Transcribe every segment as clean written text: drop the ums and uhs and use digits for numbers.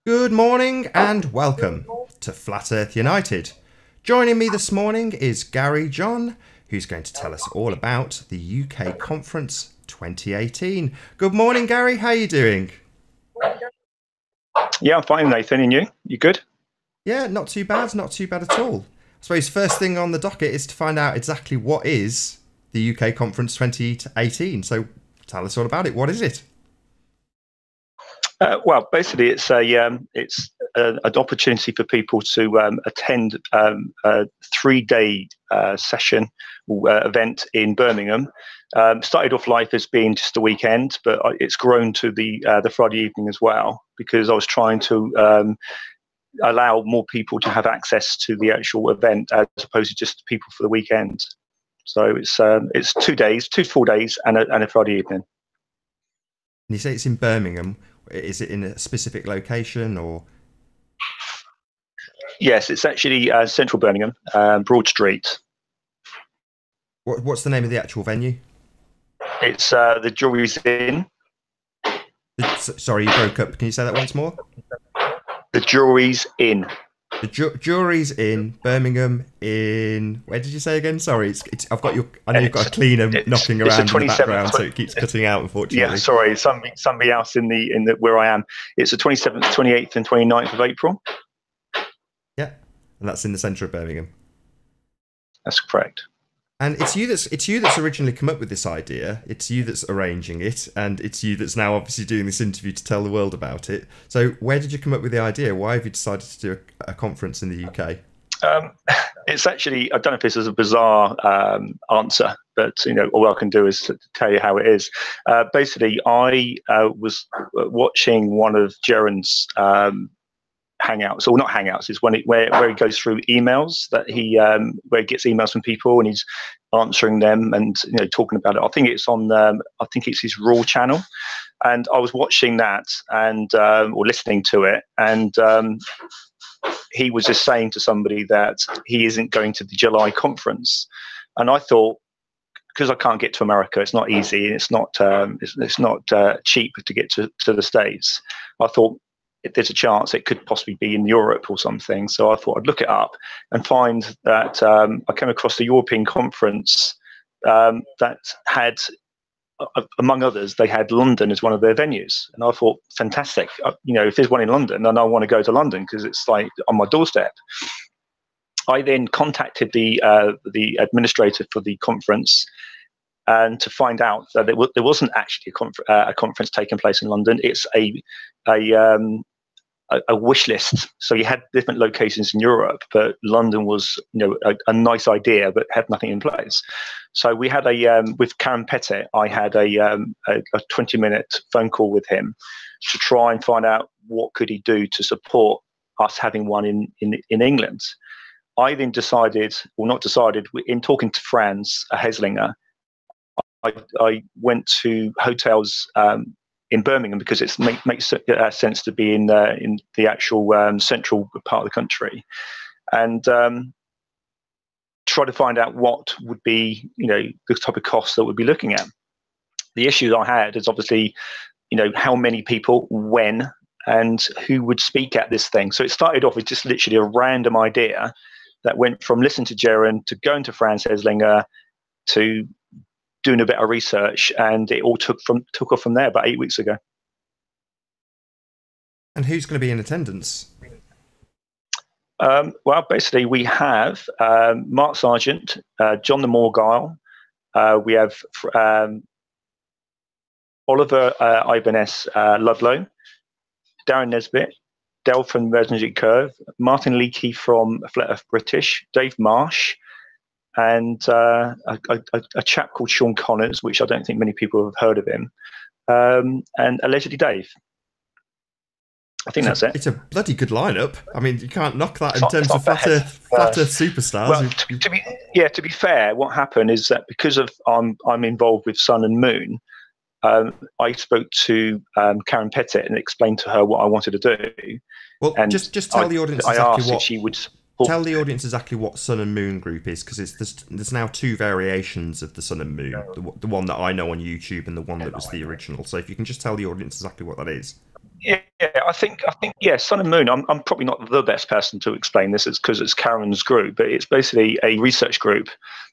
Good morning and welcome to Flat Earth United. Joining me this morning is Gary John, who's going to tell us all about the UK Conference 2018. Good morning, Gary. How are you doing? Yeah, I'm fine, Nathan. And you? You good? Yeah, not too bad. Not too bad at all. I suppose first thing on the docket is to find out exactly what is the UK Conference 2018. So tell us all about it. What is it? Well, basically, it's an opportunity for people to attend a 3-day session event in Birmingham. Started off life as being just a weekend, but it's grown to the Friday evening as well, because I was trying to allow more people to have access to the actual event as opposed to just people for the weekend. So it's 2 days, 2 full days, and a Friday evening. And you say it's in Birmingham. Is it in a specific location or? Yes, it's actually central Birmingham, Broad Street. What's the name of the actual venue? It's the Jury's Inn. Sorry, you broke up. Can you say that once more? The Jury's Inn. The Jury's in Birmingham. Where did you say again? Sorry, I've got your. I know you've got a cleaner knocking around in the background, so it keeps cutting out. Unfortunately. Yeah, sorry. Somebody else in the where I am. It's the 27th, 28th, and 29th of April. Yeah, and that's in the centre of Birmingham. That's correct. And it's you that's originally come up with this idea. It's you that's arranging it, and it's you that's now obviously doing this interview to tell the world about it. So, where did you come up with the idea? Why have you decided to do a conference in the UK? It's actually, I don't know if this is a bizarre answer, but all I can do is to tell you how it is. Basically, I was watching one of Jaron's hangouts, or not hangouts, is where he goes through emails that where he gets emails from people and he's answering them and talking about it. I think it's on I think it's his Raw channel, and I was watching that and or listening to it, and he was just saying to somebody that he isn't going to the July conference, and I thought, because I can't get to America, it's not easy, and it's not cheap to get to the States. I thought, if there's a chance it could possibly be in Europe or something. So I thought I'd look it up and find that I came across the European conference that had, among others, they had London as one of their venues. And I thought, fantastic. If there's one in London, then I want to go to London because it's like on my doorstep. I then contacted the administrator for the conference, and to find out that there wasn't actually a conference taking place in London. It's a wish list. So you had different locations in Europe, but London was, a nice idea, but had nothing in place. So we had with Karen Pettit, I had a 20-minute phone call with him to try and find out what could he do to support us having one in England. I then decided, or not decided, in talking to Franz Heslinger, I went to hotels in Birmingham because it makes sense to be in the actual central part of the country, and try to find out what would be the type of costs that we'd be looking at. The issue I had is obviously how many people, when, and who would speak at this thing. So it started off with just literally a random idea that went from listening to Jaron to going to Franz Heslinger to doing a bit of research, and it all took off from there about 8 weeks ago. And who's going to be in attendance? Well, basically, we have Mark Sargent, John the Morgile, we have Oliver Ibanez Ludlow, Darren Nesbitt, Del from Resonant Curve, Martin Leakey from Flat Earth British, Dave Marsh, and a chap called Sean Connors, which I don't think many people have heard of him, and allegedly Dave. I think that's it. It's a bloody good lineup. I mean, you can't knock that in terms of Flat Earth superstars. Well, to be fair, what happened is that because of I'm involved with Sun and Moon, I spoke to Karen Pettit and explained to her what I wanted to do. Well, and just tell the audience exactly what she would. Tell the audience exactly what Sun and Moon group is, because there's now 2 variations of the Sun and Moon. The one that I know on YouTube and the one that was the original. So if you can just tell the audience exactly what that is. Yeah, yeah, Sun and Moon. I'm probably not the best person to explain this, it's because it's Karen's group, but it's basically a research group,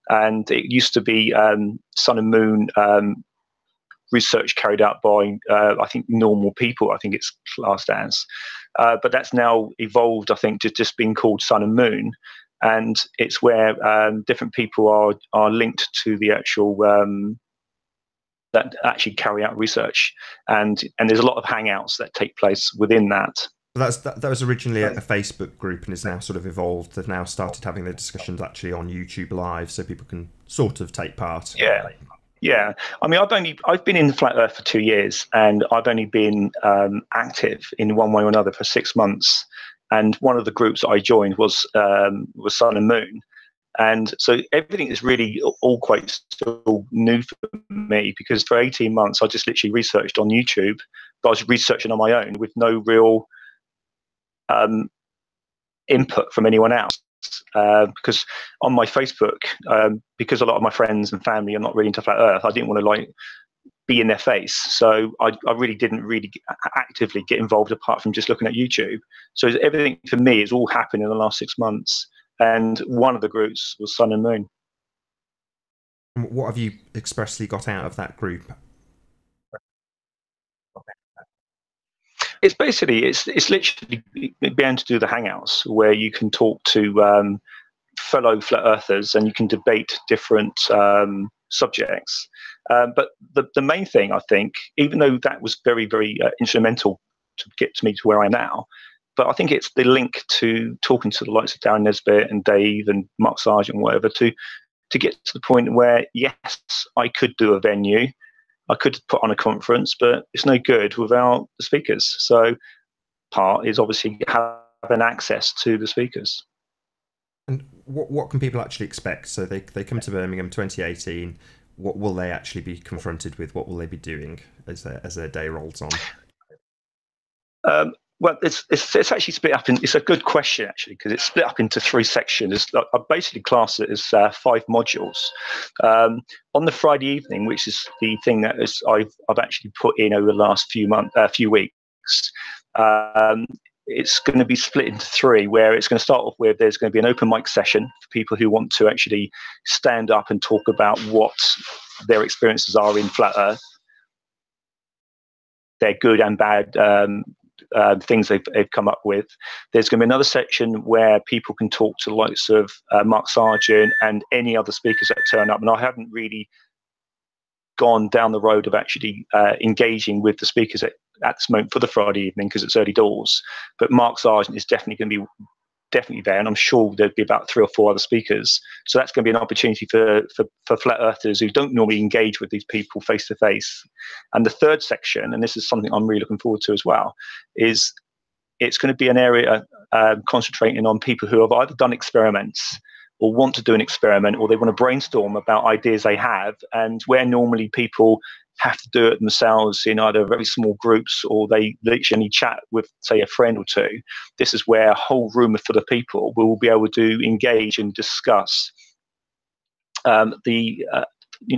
and it used to be Sun and Moon research carried out by I think normal people. I think it's classed as, but that's now evolved. I think to just being called Sun and Moon, and it's where different people are linked to the actual. That actually carry out research, and there's a lot of hangouts that take place within that. That was originally a Facebook group and is now sort of evolved. They've now started having the discussions actually on YouTube Live, so people can sort of take part. Yeah, yeah. I mean, I've been in Flat Earth for 2 years, and I've only been active in one way or another for 6 months. And one of the groups that I joined was Sun and Moon, and so everything is really all quite still new for me, because for 18 months I just literally researched on YouTube, but I was researching on my own with no real input from anyone else. Because on my Facebook, because a lot of my friends and family are not really into Flat Earth, I didn't want to be in their face. So I really didn't actively get involved apart from just looking at YouTube. So everything for me has all happened in the last 6 months. And one of the groups was Sun and Moon. What have you expressly got out of that group? It's basically, it's literally being able to do the hangouts where you can talk to fellow flat earthers and you can debate different subjects. But the main thing, I think, even though that was very, very instrumental to get me to where I am now, but I think it's the link to talking to the likes of Darren Nesbitt and Dave and Mark Sargent and whatever to get to the point where, yes, I could do a venue, I could put on a conference, but it's no good without the speakers. So part is obviously having access to the speakers. And what can people actually expect? So they come to Birmingham 2018. What will they actually be confronted with? What will they be doing as their day rolls on? Well, it's actually split up in. It's a good question actually, because it's split up into 3 sections. I basically class it as 5 modules. On the Friday evening, which is the thing that I've actually put in over the last few weeks. It's going to be split into 3, where it's going to start off with there's going to be an open mic session for people who want to actually stand up and talk about what their experiences are in Flat Earth, their good and bad things they've come up with. There's going to be another section where people can talk to the likes of Mark Sargent and any other speakers that turn up. And I haven't really gone down the road of actually engaging with the speakers at this moment for the Friday evening, because it's early doors. But Mark Sargent is definitely going to be there, and I'm sure there'll be about 3 or 4 other speakers. So that's going to be an opportunity for flat earthers who don't normally engage with these people face to face. And the third section, and this is something I'm really looking forward to as well, is it's going to be an area concentrating on people who have either done experiments or want to do an experiment, or they want to brainstorm about ideas they have, and where normally people have to do it themselves in either very small groups or they literally chat with, say, a friend or 2. This is where a whole room full of people will be able to engage and discuss the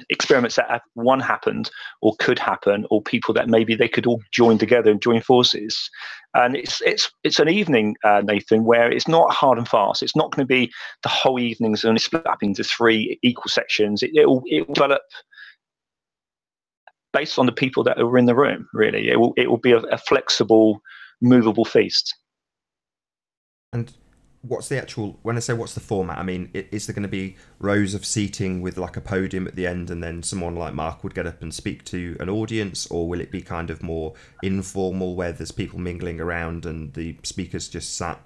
experiments that have happened or could happen, or people that maybe they could all join together and join forces. And it's an evening, Nathan, where it's not hard and fast. It's not going to be the whole evening's only split up into 3 equal sections. It will develop based on the people that are in the room. Really, it will be a flexible, movable feast. And what's the actual, when I say what's the format, I mean, is there going to be rows of seating with like a podium at the end, and then someone like Mark would get up and speak to an audience, or will it be kind of more informal where there's people mingling around and the speakers just sat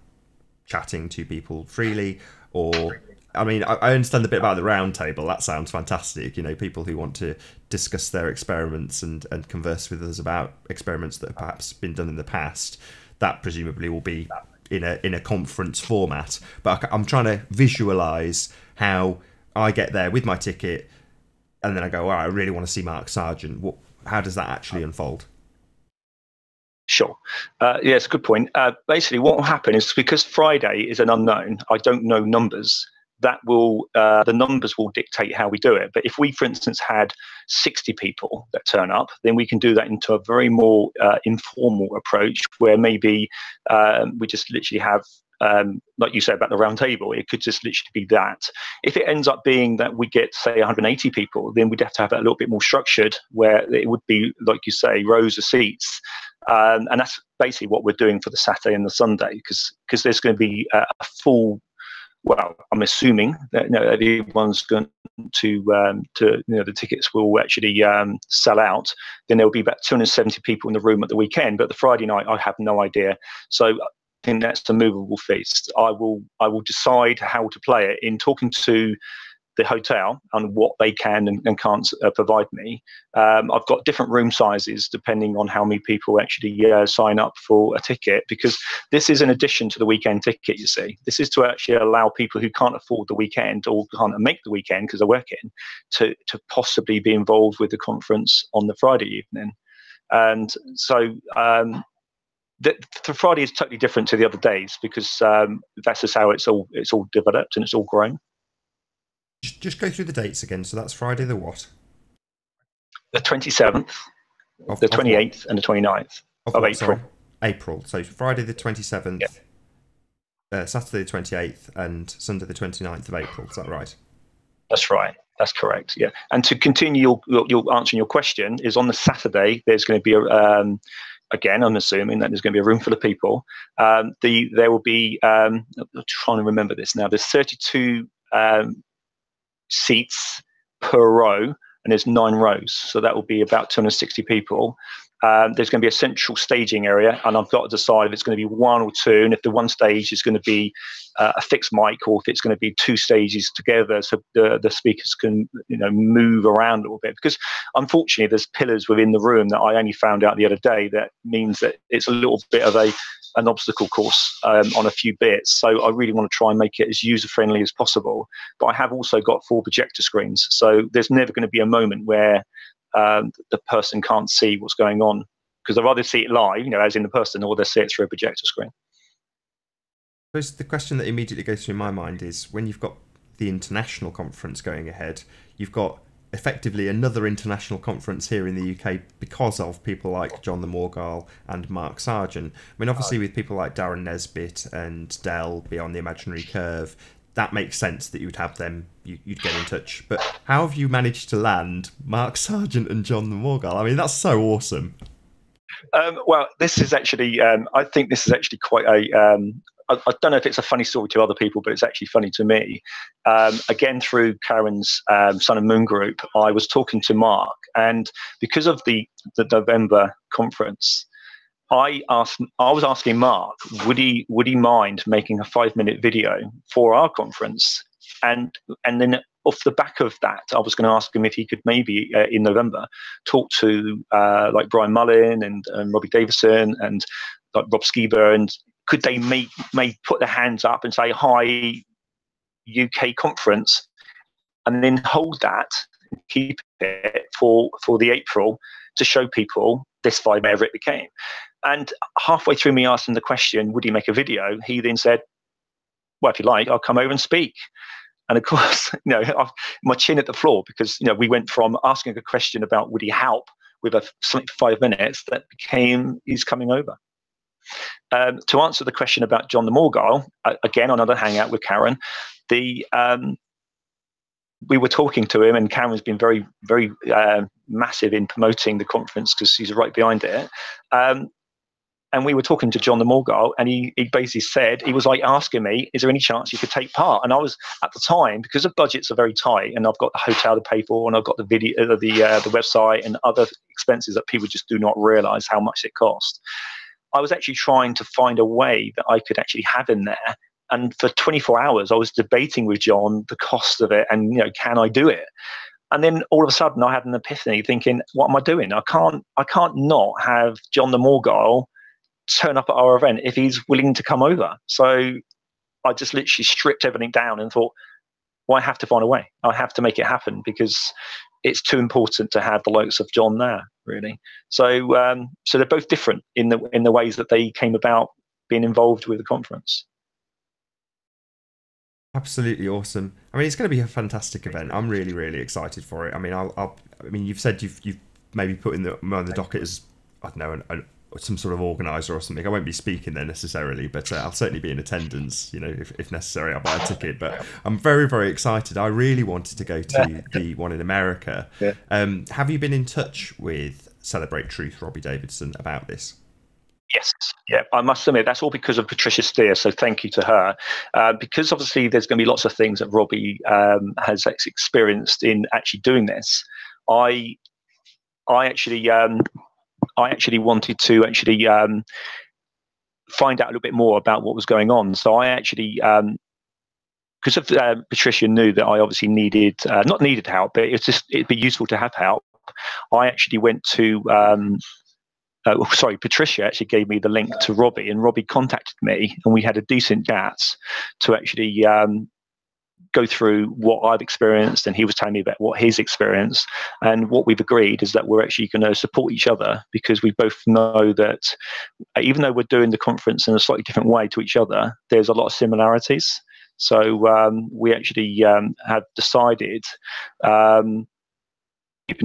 chatting to people freely? Or, I mean, I understand a bit about the round table. That sounds fantastic. You know, people who want to discuss their experiments and converse with us about experiments that have perhaps been done in the past. That presumably will be in a conference format. But I'm trying to visualize how I get there with my ticket, and then I go, I really want to see Mark Sargent. How does that actually unfold? Sure. Yeah, it's a good point. Basically, what will happen is, because Friday is an unknown, I don't know numbers. that will the numbers will dictate how we do it. But if we, for instance, had 60 people that turn up, then we can do that into a very more informal approach, where maybe we just literally have, like you said about the round table, it could just literally be that. If it ends up being that we get, say, 180 people, then we'd have to have it a little bit more structured, where it would be, like you say, rows of seats. And that's basically what we're doing for the Saturday and the Sunday, because there's going to be a full, well, I'm assuming that everyone's going to the tickets will actually sell out. Then there will be about 270 people in the room at the weekend. But the Friday night, I have no idea. So I think that's the movable feast. I will decide how to play it in talking to the hotel and what they can and can't provide me. I've got different room sizes depending on how many people actually sign up for a ticket, because this is in addition to the weekend ticket, you see. This is to actually allow people who can't afford the weekend or can't make the weekend because they're working to possibly be involved with the conference on the Friday evening. And so the Friday is totally different to the other days, because that's just how it's all developed and it's all grown. Just go through the dates again. So that's Friday the what? The 27th, the 28th, and the 29th of April. Sorry? April. So Friday the 27th, yeah. Saturday the 28th, and Sunday the 29th of April. Is that right? That's right. That's correct. Yeah. And to continue your answering your question, is on the Saturday there's going to be again, I'm assuming that there's going to be a room full of people. There will be. I'm trying to remember this now. There's 32. Seats per row, and there's 9 rows, so that will be about 260 people. There's going to be a central staging area, and I've got to decide if it's going to be 1 or 2, and if the one stage is going to be a fixed mic, or if it's going to be 2 stages together, so the speakers can move around a little bit. Because unfortunately, there's pillars within the room that I only found out the other day. That means that it's a little bit of an obstacle course on a few bits. So I really want to try and make it as user-friendly as possible. But I have also got 4 projector screens, so there's never going to be a moment where the person can't see what's going on, because they'll either see it live, as in the person, or they'll see it through a projector screen. So the question that immediately goes through my mind is, when you've got the international conference going ahead, you've got effectively another international conference here in the UK because of people like John the Morgall and Mark Sargent. I mean, obviously with people like Darren Nesbitt and Dell Beyond the Imaginary Curve, that makes sense that you'd have them, you'd get in touch. But how have you managed to land Mark Sargent and John the Morgall? I mean, that's so awesome. Well, this is actually, I think this is actually quite a, I don't know if it's a funny story to other people, but it's actually funny to me. Again, through Karen's Sun and Moon group, I was talking to Mark, and because of the November conference, I was asking Mark, would he mind making a 5-minute video for our conference, and then off the back of that, I was going to ask him if he could maybe in November talk to like Brian Mullin and Robbie Davison and like Rob Skiba, and could they may put their hands up and say, "Hi, UK conference," and then hold that, keep it for the April to show people this vibe, whatever it became. And halfway through me asking the question, would he make a video? He then said, "Well, if you like, I'll come over and speak." And of course, my chin at the floor, because we went from asking a question about would he help with something for 5 minutes that became he's coming over. To answer the question about John the Morgall, again, another hangout with Karen, we were talking to him, and Karen's been very, very massive in promoting the conference because she's right behind it. And we were talking to John the Morgall, and he basically said, he was like asking me, is there any chance you could take part? And I was, at the time, because the budgets are very tight, and I've got the hotel to pay for, and I've got the video, the website, and other expenses that people just do not realize how much it costs. I was actually trying to find a way that I could actually have in there. And for 24 hours, I was debating with John the cost of it, and can I do it? And then all of a sudden, I had an epiphany, thinking, what am I doing? I can't not have John the Morgall turn up at our event if he's willing to come over. So I just literally stripped everything down and thought, well, I have to find a way. I have to make it happen, because it's too important to have the likes of John there, really. So so they're both different in the ways that they came about being involved with the conference. Absolutely awesome. I mean, it's going to be a fantastic event. I'm really, really excited for it. I mean, I mean, you've said you've maybe put in on the docket as, I don't know, some sort of organizer or something. I won't be speaking there necessarily, but I'll certainly be in attendance. You know, if necessary, I'll buy a ticket. But I'm very, very excited. I really wanted to go to the one in America. Yeah. Have you been in touch with Celebrate Truth, Robbie Davidson, about this? Yes, yeah, I must admit that's all because of Patricia Steer. So thank you to her, because obviously there's going to be lots of things that Robbie has experienced in actually doing this. I actually wanted to actually find out a little bit more about what was going on. So I actually, because of Patricia knew that I obviously not needed help, but it'd be useful to have help. I actually went to. Patricia actually gave me the link to Robbie, and Robbie contacted me, and we had a decent chat to actually go through what I've experienced, and he was telling me about what he's experienced. And what we've agreed is that we're actually going to support each other, because we both know that even though we're doing the conference in a slightly different way to each other, there's a lot of similarities. So we actually have decided, keeping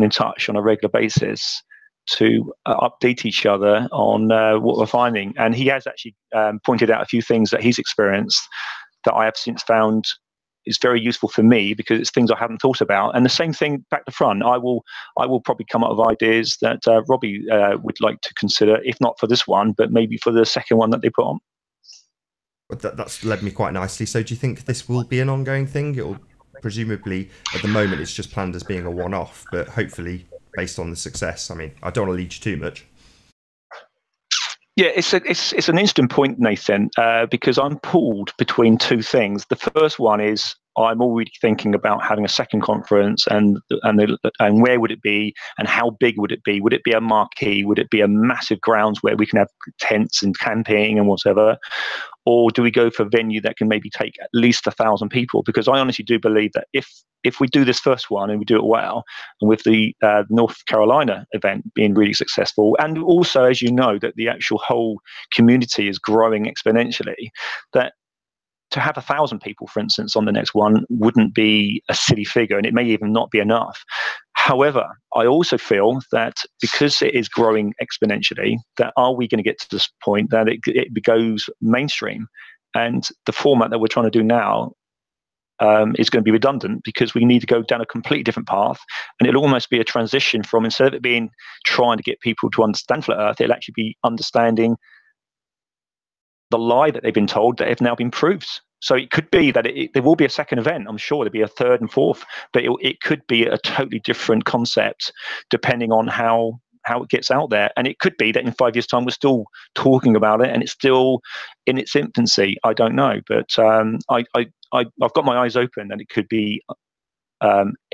in touch on a regular basis, to update each other on what we're finding. And he has actually pointed out a few things that he's experienced that I have since found is very useful for me, because it's things I haven't thought about. And the same thing back to front, I will probably come up with ideas that Robbie would like to consider, if not for this one, but maybe for the second one that they put on. That's led me quite nicely. So do you think this will be an ongoing thing? It'll presumably, at the moment, it's just planned as being a one-off, but hopefully, based on the success. I mean, I don't want to lead you too much. Yeah, it's an interesting point, Nathan, because I'm pulled between two things. The first one is I'm already thinking about having a second conference, and where would it be, and how big would it be? Would it be a marquee? Would it be a massive grounds where we can have tents and camping and whatever? Or do we go for a venue that can maybe take at least 1,000 people? Because I honestly do believe that if we do this first one and we do it well, and with the North Carolina event being really successful, and also, as you know, that the actual whole community is growing exponentially, that to have 1,000 people, for instance, on the next one wouldn't be a silly figure, and it may even not be enough. However, I also feel that because it is growing exponentially, that are we going to get to this point that it goes mainstream? And the format that we're trying to do now is going to be redundant, because we need to go down a completely different path. And it'll almost be a transition from, instead of it being trying to get people to understand flat Earth, it'll actually be understanding the lie that they've been told that have now been proved. So it could be that there will be a second event. I'm sure there'll be a third and fourth, but it could be a totally different concept depending on how it gets out there. And it could be that in 5 years' time we're still talking about it and it's still in its infancy. I don't know, but I've got my eyes open, and it could be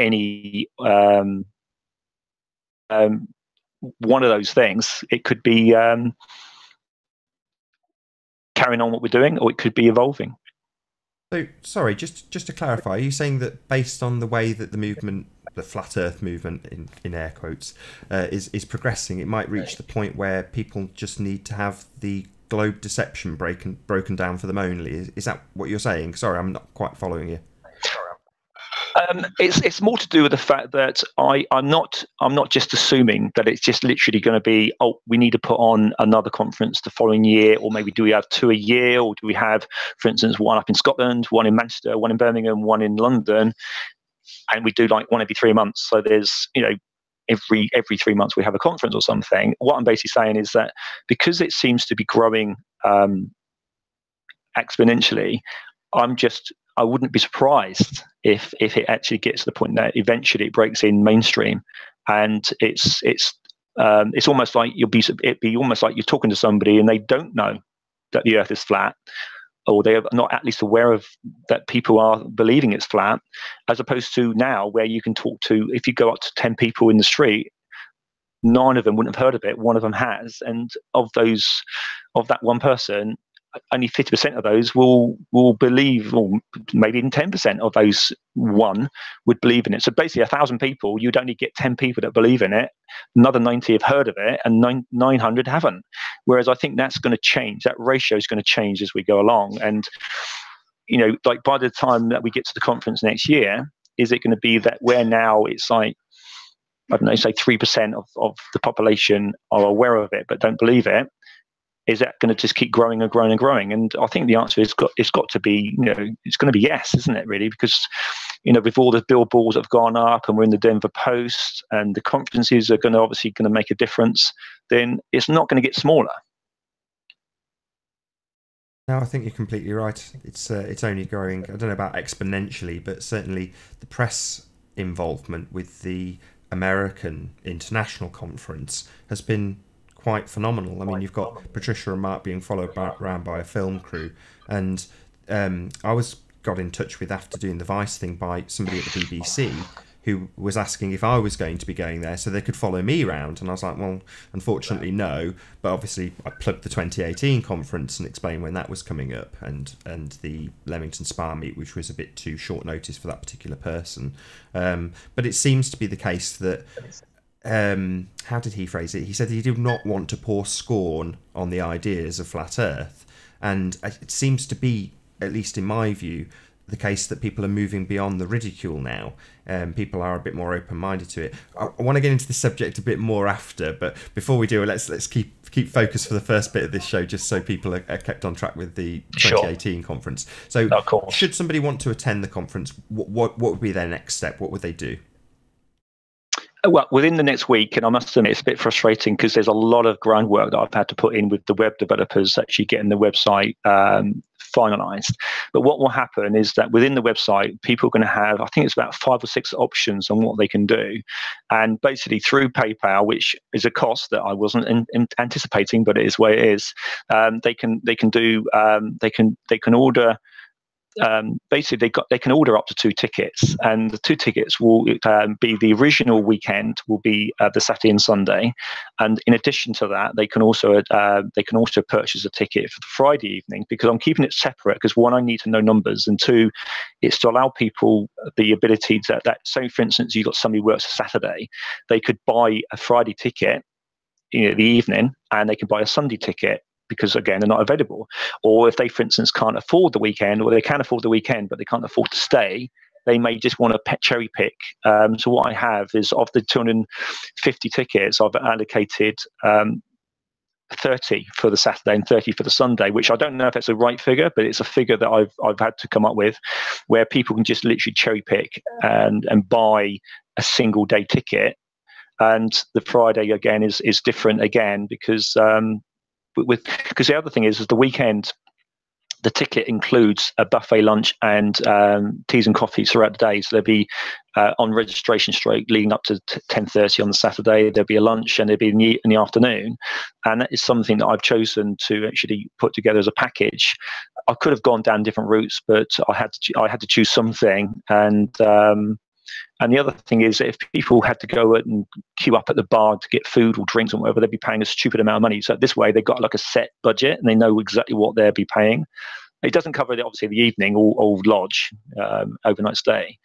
any one of those things. It could be carrying on what we're doing, or it could be evolving. So, sorry, just to clarify, are you saying that based on the way that the movement, the flat Earth movement, in air quotes, is progressing, it might reach the point where people just need to have the globe deception broken down for them only? Is that what you're saying? Sorry, I'm not quite following you. It's more to do with the fact that I'm not just assuming that it's just literally going to be, we need to put on another conference the following year, or maybe do we have 2 a year, or do we have, for instance, one up in Scotland, one in Manchester, one in Birmingham, one in London, and we do like one every 3 months. So there's, every 3 months we have a conference or something. What I'm basically saying is that because it seems to be growing exponentially, I wouldn't be surprised if it actually gets to the point that eventually it breaks in mainstream, and it's almost like it'd be almost like you're talking to somebody and they don't know that the Earth is flat, or they are not at least aware of that people are believing it's flat, as opposed to now where you can talk to, if you go up to 10 people in the street, 9 of them wouldn't have heard of it, 1 of them has, and of that one person, only 50% of those will believe, or maybe even 10% of those 1 would believe in it. So basically 1,000 people, you'd only get 10 people that believe in it, another 90 have heard of it, and 900 haven't. Whereas I think that's going to change, that ratio is going to change as we go along. And like by the time that we get to the conference next year, is it going to be that where now it's like, I don't know, say 3% of the population are aware of it but don't believe it? Is that going to just keep growing and growing and growing? And I think the answer is it's got to be, it's going to be yes, isn't it, really? Because, with all the billboards that have gone up and we're in the Denver Post and the conferences are obviously going to make a difference, then it's not going to get smaller. No, I think you're completely right. It's only growing. I don't know about exponentially, but certainly the press involvement with the American International Conference has been quite phenomenal. I mean, you've got Patricia and Mark being followed around by a film crew, and I got in touch with, after doing the Vice thing, by somebody at the BBC who was asking if I was going to be going there so they could follow me around, and I was like, well, unfortunately no, but obviously I plugged the 2018 conference and explained when that was coming up, and the Leamington Spa meet, which was a bit too short notice for that particular person. But it seems to be the case that how did he phrase it? He said he did not want to pour scorn on the ideas of flat Earth, and it seems to be, at least in my view, the case that people are moving beyond the ridicule now. People are a bit more open-minded to it. I want to get into the subject a bit more after, but before we do, let's keep focus for the first bit of this show, just so people are kept on track with the 2018 conference. So, should somebody want to attend the conference, what would be their next step? What would they do? Well, within the next week, and I must admit it's a bit frustrating because there's a lot of groundwork that I've had to put in with the web developers actually getting the website finalized. But what will happen is that within the website, people are going to have, I think it's about 5 or 6 options on what they can do. And basically through PayPal, which is a cost that I wasn't anticipating, but it is where it is, they can order. Basically, they can order up to 2 tickets, and the 2 tickets will be the original weekend, will be the Saturday and Sunday, and in addition to that, they can also purchase a ticket for the Friday evening, because I'm keeping it separate. Because one, I need to know numbers, and two, it's to allow people the ability that so, for instance, you've got somebody who works a Saturday, they could buy a Friday ticket, the evening, and they can buy a Sunday ticket, because again, they're not available. Or if they, for instance, can't afford the weekend, or they can afford the weekend but they can't afford to stay, they may just want to cherry pick. So what I have is, of the 250 tickets, I've allocated 30 for the Saturday and 30 for the Sunday, which I don't know if it's the right figure, but it's a figure that I've had to come up with, where people can just literally cherry pick and buy a single day ticket. And the Friday again is different again, because the other thing is the weekend, the ticket includes a buffet lunch and teas and coffees throughout the day. So there'll be on registration straight leading up to 10:30 on the Saturday, there'll be a lunch, and there'll be in the afternoon. And that is something that I've chosen to actually put together as a package. I could have gone down different routes, but I had to choose something. And the other thing is, if people had to go and queue up at the bar to get food or drinks or whatever, they'd be paying a stupid amount of money. So this way, they've got like a set budget and they know exactly what they'll be paying. It doesn't cover obviously the evening or lodge, overnight stay.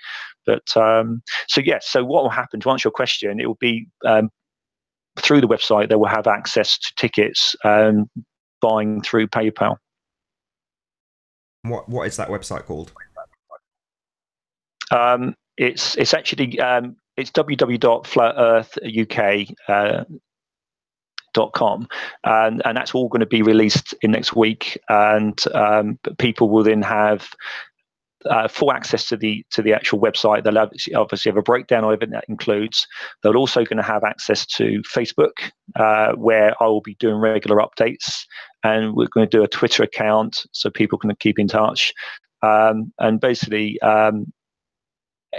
But so what will happen, to answer your question, it will be through the website. They will have access to tickets buying through PayPal. What is that website called? It's actually it's www.flatearthuk.com, and that's all going to be released in next week, and people will then have full access to the actual website. They'll obviously have a breakdown of everything that includes. They're also going to have access to Facebook, where I will be doing regular updates, and we're going to do a Twitter account so people can keep in touch, and basically.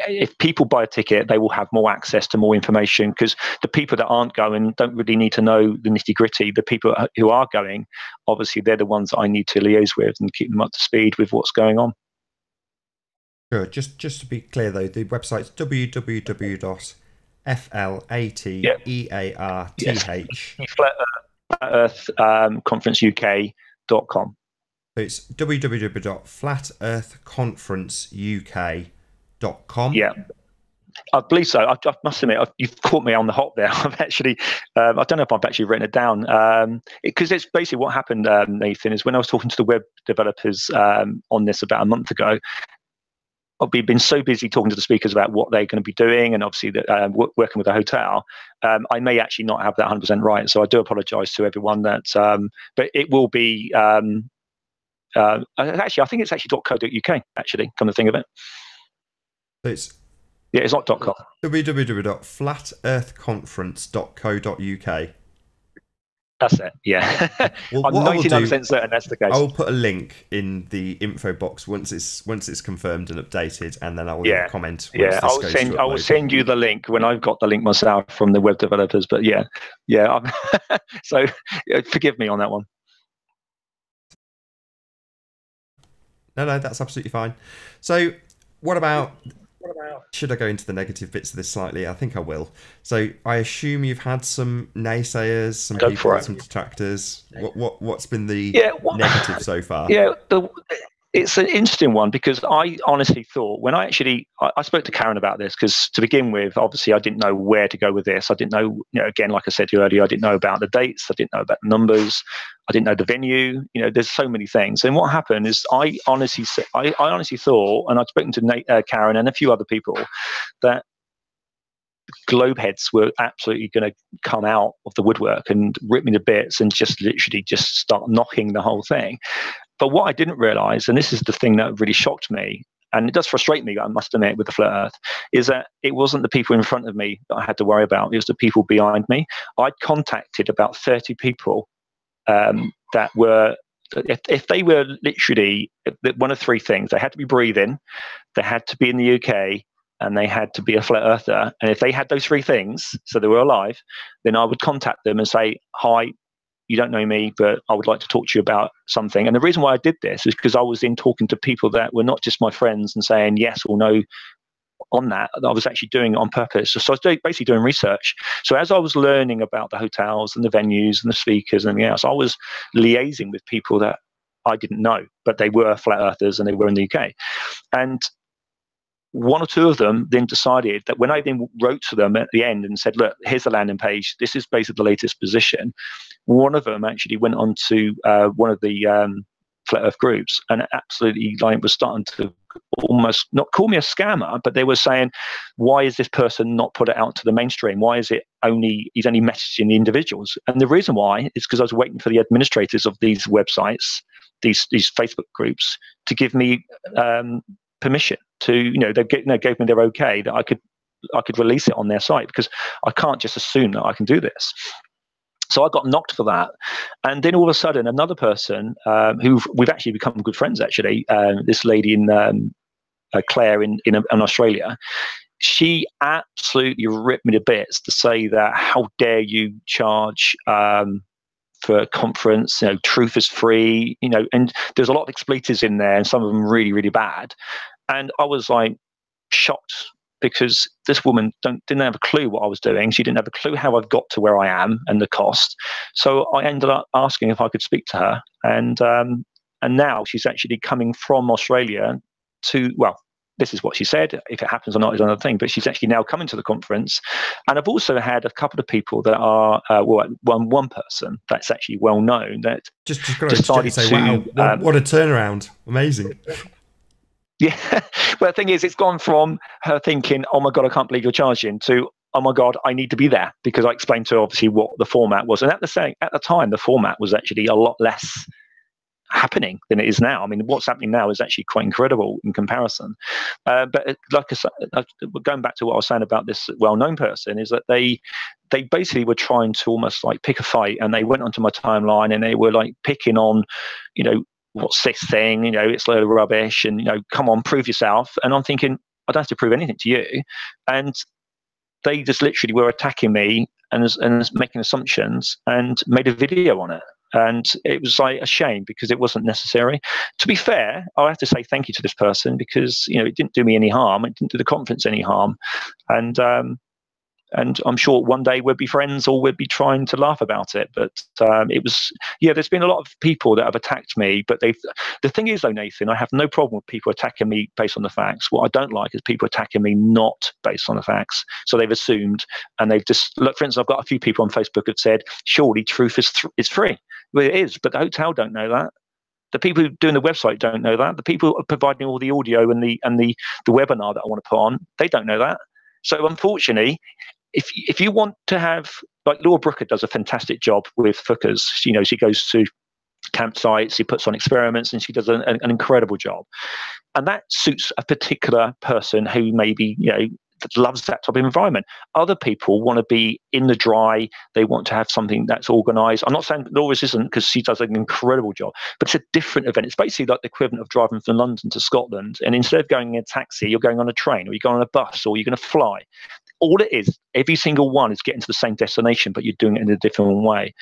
If people buy a ticket, they will have more access to more information, because the people that aren't going don't really need to know the nitty gritty. The people who are going, obviously, they're the ones that I need to liaise with and keep them up to speed with what's going on. Sure. Just to be clear, though, the website's flatearthconferenceuk.com. So it's www.flatearthconferenceuk.com. Yeah. I believe so. I must admit, you've caught me on the hop there. I've actually, I don't know if I've actually written it down, because it's basically what happened, Nathan, is when I was talking to the web developers on this about a month ago, we've been so busy talking to the speakers about what they're going to be doing, and obviously working with a hotel, I may actually not have that 100% right. So I do apologise to everyone that, but it will be, actually, I think it's actually .co.uk, actually, come to think of it. It's not .com. www.flatearthconference.co.uk. That's it, yeah. Well, I'm 99% certain that's the case. I'll put a link in the info box once it's confirmed and updated, and then I'll leave a comment. I will send you the link when I've got the link myself from the web developers. But so forgive me on that one. No, that's absolutely fine. So, what about? Should I go into the negative bits of this slightly? I think I will. So I assume you've had some naysayers, some people, some detractors. What's been the negative so far? Yeah, it's an interesting one, because I honestly thought, when I spoke to Karen about this, because to begin with, obviously I didn't know where to go with this. I didn't know, again, like I said to you earlier, I didn't know about the dates. I didn't know about the numbers. I didn't know the venue. There's so many things. And what happened is I honestly thought, and I'd spoken to Karen and a few other people, that globeheads were absolutely going to come out of the woodwork and rip me to bits and just literally just start knocking the whole thing. But what I didn't realize, and this is the thing that really shocked me, and it does frustrate me, I must admit, with the Flat Earth, is that it wasn't the people in front of me that I had to worry about. It was the people behind me. I'd contacted about 30 people that were, if they were literally one of three things: they had to be breathing, they had to be in the UK, and they had to be a flat earther. And if they had those three things, so they were alive, then I would contact them and say, "Hi, you don't know me, but I would like to talk to you about something." And the reason why I did this is because I was in talking to people that were not just my friends and saying yes or no on that. I was actually doing it on purpose. So I was basically doing research. So as I was learning about the hotels and the venues and the speakers and everything else, I was liaising with people that I didn't know, but they were flat earthers and they were in the UK. And one or two of them then decided that, when I then wrote to them at the end and said, "Look, here's the landing page. This is basically the latest position," one of them actually went on to one of the Flat Earth groups and absolutely was starting to almost not call me a scammer, but they were saying, "Why is this person not put it out to the mainstream? Why is it he's only messaging the individuals?" And the reason why is because I was waiting for the administrators of these websites, these Facebook groups, to give me permission to, they gave me their okay that I could release it on their site, because I can't just assume that I can do this. So I got knocked for that. And then all of a sudden, another person who we've actually become good friends, actually, this lady in Claire in Australia, she absolutely ripped me to bits to say that, "How dare you charge for a conference, truth is free," and there's a lot of expletives in there, and some of them really, really bad. And I was shocked, because this woman didn't have a clue what I was doing. She didn't have a clue how I've got to where I am and the cost. So I ended up asking if I could speak to her. And now she's actually coming from Australia to, well, this is what she said. If it happens or not is another thing. But she's actually now coming to the conference. And I've also had a couple of people that are, one person that's actually well known that just decided to say, "Wow, what a turnaround. Amazing." Yeah. Well, the thing is, it's gone from her thinking, "Oh my God, I can't believe you're charging," to, "Oh my God, I need to be there," because I explained to her obviously what the format was. And at the time, the format was actually a lot less happening than it is now. I mean, what's happening now is actually quite incredible in comparison. But like I said, going back to what I was saying about this well-known person, is that they basically were trying to almost pick a fight, and they went onto my timeline and they were picking on, "What's this thing? It's a load of rubbish, and come on, prove yourself." And I'm thinking, I don't have to prove anything to you. And they just literally were attacking me and making assumptions, and made a video on it. And it was a shame, because it wasn't necessary. To be fair, I have to say thank you to this person, because it didn't do me any harm. It didn't do the conference any harm. And And I'm sure one day we'll be friends or we'll be trying to laugh about it. But there's been a lot of people that have attacked me. But the thing is, though, Nathan, I have no problem with people attacking me based on the facts. What I don't like is people attacking me not based on the facts. So they've assumed, and they've just, look, for instance, I've got a few people on Facebook have said, surely truth is free. Well, it is, but the hotel don't know that. The people who are doing the website don't know that. The people who are providing all the audio and the webinar that I want to put on, they don't know that. So unfortunately, if you want to have, like Laura Brooker does a fantastic job with Fookers. She goes to campsites, she puts on experiments, and she does an incredible job. And that suits a particular person who maybe, that loves that type of environment. Other people want to be in the dry. They want to have something that's organized. I'm not saying Laura's isn't, because she does an incredible job, but it's a different event. It's basically like the equivalent of driving from London to Scotland. And instead of going in a taxi, you're going on a train, or you're going on a bus, or you're going to fly. All it is, every single one is getting to the same destination, but you're doing it in a different way.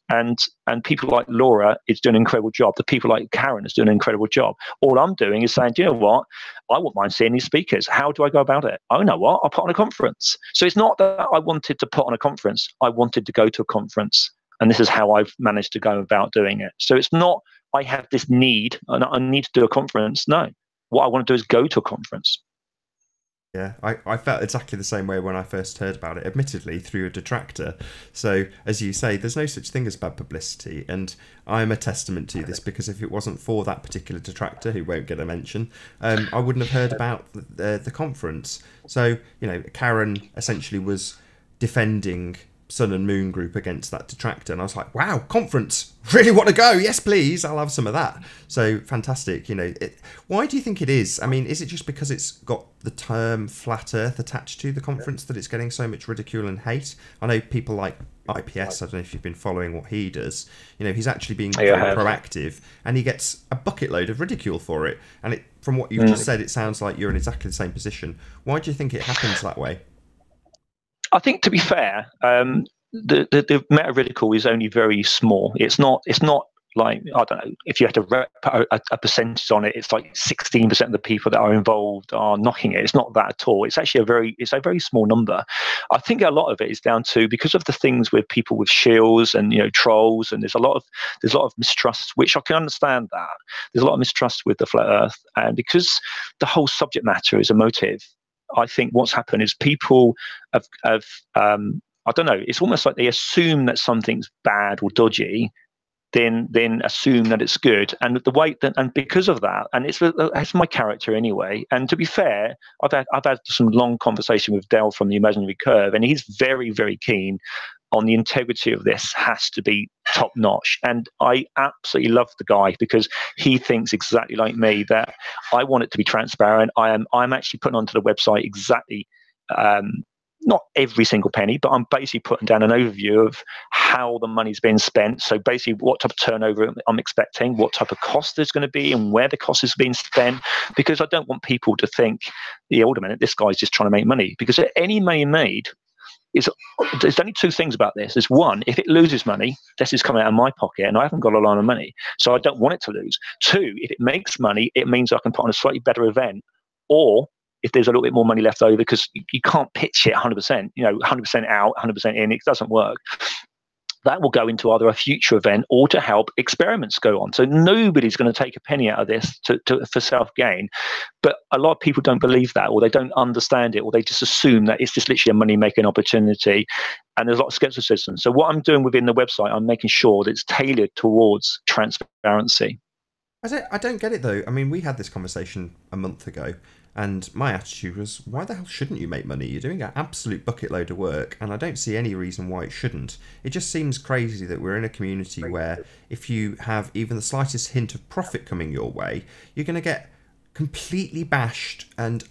And people like Laura is doing an incredible job. The people like Karen is doing an incredible job. All I'm doing is saying, do you know what? I wouldn't mind seeing these speakers. How do I go about it? Oh, you know what? I'll put on a conference. So it's not that I wanted to put on a conference. I wanted to go to a conference. And this is how I've managed to go about doing it. So it's not, I have this need and I need to do a conference. No, what I want to do is go to a conference. Yeah, I felt exactly the same way when I first heard about it, admittedly through a detractor. So, as you say, there's no such thing as bad publicity, and I'm a testament to this, because if it wasn't for that particular detractor, who won't get a mention, I wouldn't have heard about the conference. So, Karen essentially was defending Sun and Moon Group against that detractor, and I was like, wow, conference, really want to go, yes please, I'll have some of that. So fantastic. Why do you think it is? I mean, is it just because it's got the term flat earth attached to the conference that it's getting so much ridicule and hate? I know people like IPS, I don't know if you've been following what he does, he's actually being proactive, and he gets a bucket load of ridicule for it. And from what you've just said, it sounds like you're in exactly the same position. Why do you think it happens that way? I think, to be fair, the amount of ridicule is only very small. It's not like, I don't know, if you had to put a percentage on it, it's like 16% of the people that are involved are knocking it. It's not that at all. It's actually a very small number. I think a lot of it is down to, because of the things with people with shills and trolls, and there's a lot of mistrust, which I can understand that. There's a lot of mistrust with the flat earth, and because the whole subject matter is emotive, I think what's happened is people have I don't know, it's almost like they assume that something's bad or dodgy, then assume that it's good, and the way that, and because of that, and it's my character anyway. And to be fair, I've had some long conversation with Dell from the Imaginary Curve, and he's very, very keen on the integrity of this. Has to be top notch, and I absolutely love the guy, because he thinks exactly like me, that I want it to be transparent. I'm actually putting onto the website exactly. Not every single penny, but I'm basically putting down an overview of how the money's been spent. So basically what type of turnover I'm expecting, what type of cost there's going to be, and where the cost is being spent, because I don't want people to think, yeah, hold a minute, this guy's just trying to make money. Because any money made, there's only two things about this. Is one, if it loses money, this is coming out of my pocket and I haven't got a lot of money, so I don't want it to lose. Two, if it makes money, it means I can put on a slightly better event, or if there's a little bit more money left over, because you can't pitch it 100%, 100% out, 100% in, it doesn't work. That will go into either a future event or to help experiments go on. So nobody's going to take a penny out of this for self-gain. But a lot of people don't believe that, or they don't understand it, or they just assume that it's just literally a money-making opportunity. And there's a lot of skepticism. So what I'm doing within the website, I'm making sure that it's tailored towards transparency. I don't get it, though. I mean, we had this conversation a month ago, and my attitude was, why the hell shouldn't you make money? You're doing an absolute bucket load of work, and I don't see any reason why it shouldn't. It just seems crazy that we're in a community where if you have even the slightest hint of profit coming your way, you're going to get completely bashed. And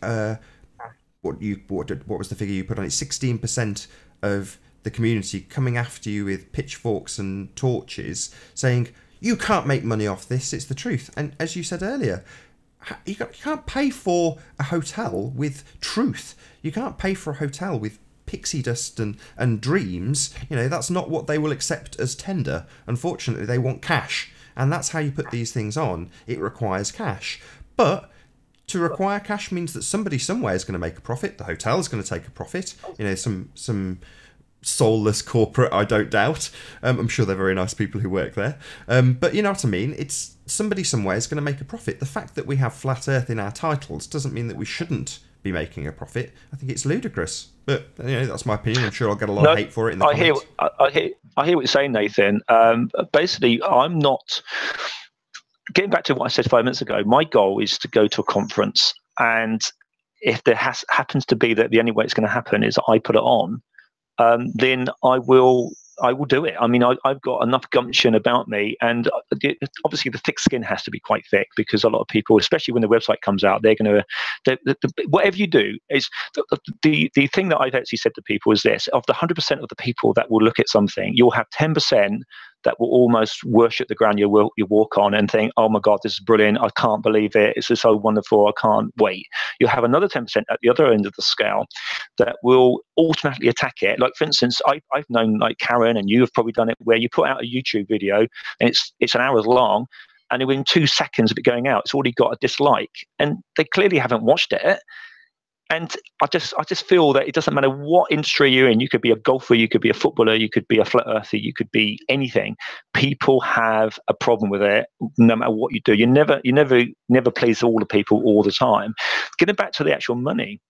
what was the figure you put on it? 16% of the community coming after you with pitchforks and torches, saying, you can't make money off this, it's the truth. And as you said earlier, you can't pay for a hotel with truth. You can't pay for a hotel with pixie dust and dreams. That's not what they will accept as tender. Unfortunately, they want cash. And that's how you put these things on. It requires cash. But to require cash means that somebody somewhere is going to make a profit. The hotel is going to take a profit. You know, some soulless corporate, I don't doubt. I'm sure they're very nice people who work there. But you know what I mean? It's somebody somewhere is going to make a profit. The fact that we have Flat Earth in our titles doesn't mean that we shouldn't be making a profit. I think it's ludicrous. But you know, that's my opinion. I'm sure I'll get a lot of hate for it in the comments. I hear what you're saying, Nathan. Basically, I'm not... Getting back to what I said 5 minutes ago, my goal is to go to a conference, and if there happens to be that the only way it's going to happen is I put it on, then I will do it. I mean, I've got enough gumption about me, and obviously the thick skin has to be quite thick, because a lot of people, especially when the website comes out, they're going to, whatever you do is, the thing that I've actually said to people is this: of the 100% of the people that will look at something, you'll have 10% that will almost worship the ground you walk on and think, oh my God, this is brilliant. I can't believe it. It's so wonderful. I can't wait. You'll have another 10% at the other end of the scale that will automatically attack it. Like, for instance, I've known, like Karen, and you have probably done it, where you put out a YouTube video and it's an hour long, and within 2 seconds of it going out, it's already got a dislike, and they clearly haven't watched it. And I just feel that it doesn't matter what industry you're in. You could be a golfer, you could be a footballer, you could be a flat earther, you could be anything. People have a problem with it, no matter what you do. You never please all the people all the time. Getting back to the actual money,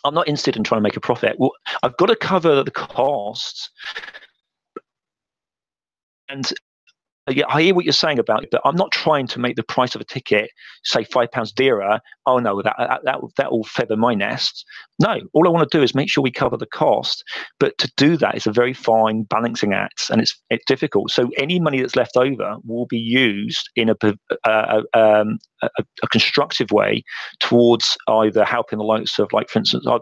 I'm not interested in trying to make a profit. Well, I've got to cover the costs. And yeah, I hear what you're saying about it, but I'm not trying to make the price of a ticket, say £5 dearer. Oh no, that will feather my nest. No, all I want to do is make sure we cover the cost. But to do that is a very fine balancing act, and it's difficult. So any money that's left over will be used in a constructive way towards either helping the likes of, like, for instance, I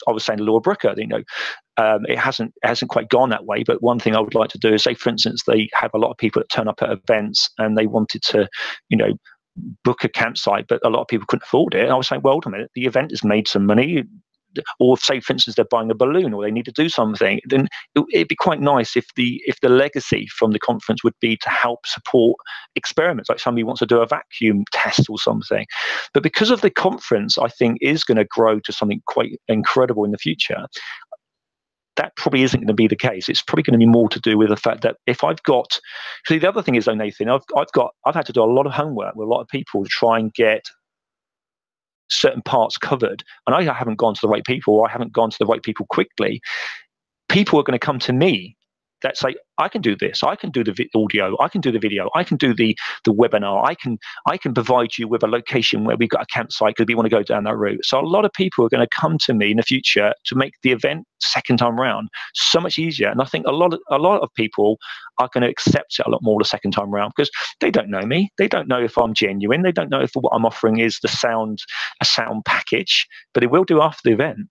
was saying to Laura Brooker, it hasn't quite gone that way. But one thing I would like to do is, say, for instance, they have a lot of people that turn up at events and they wanted to, book a campsite, but a lot of people couldn't afford it. And I was saying, well, hold on a minute, the event has made some money. Or say, for instance, they're buying a balloon or they need to do something, then it'd be quite nice if the legacy from the conference would be to help support experiments, like somebody wants to do a vacuum test or something. But because of the conference, I think, is going to grow to something quite incredible in the future, that probably isn't going to be the case. It's probably going to be more to do with the fact that if I've got... See, the other thing is, though, Nathan, I've had to do a lot of homework with a lot of people to try and get certain parts covered, and I haven't gone to the right people, or I haven't gone to the right people quickly. People are going to come to me that say, I can do this, I can do the audio, I can do the video, I can do the webinar, I can provide you with a location where we've got a campsite because we want to go down that route. So a lot of people are going to come to me in the future to make the event second time round so much easier. And I think a lot of people are going to accept it a lot more the second time round, because they don't know me, they don't know if I'm genuine, they don't know if what I'm offering is a sound package, but it will do after the event.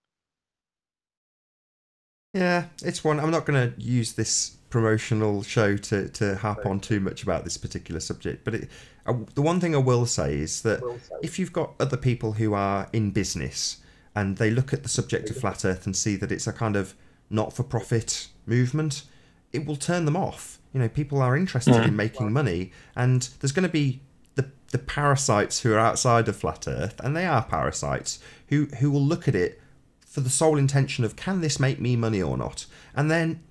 Yeah, it's one. I'm not going to use this promotional show to harp on too much about this particular subject, but the one thing I will say is that if you've got other people who are in business and they look at the subject of Flat Earth and see that it's a kind of not-for-profit movement, it will turn them off. People are interested in making money, and there's going to be the parasites who are outside of Flat Earth, and they are parasites, who will look at it for the sole intention of, can this make me money or not? And then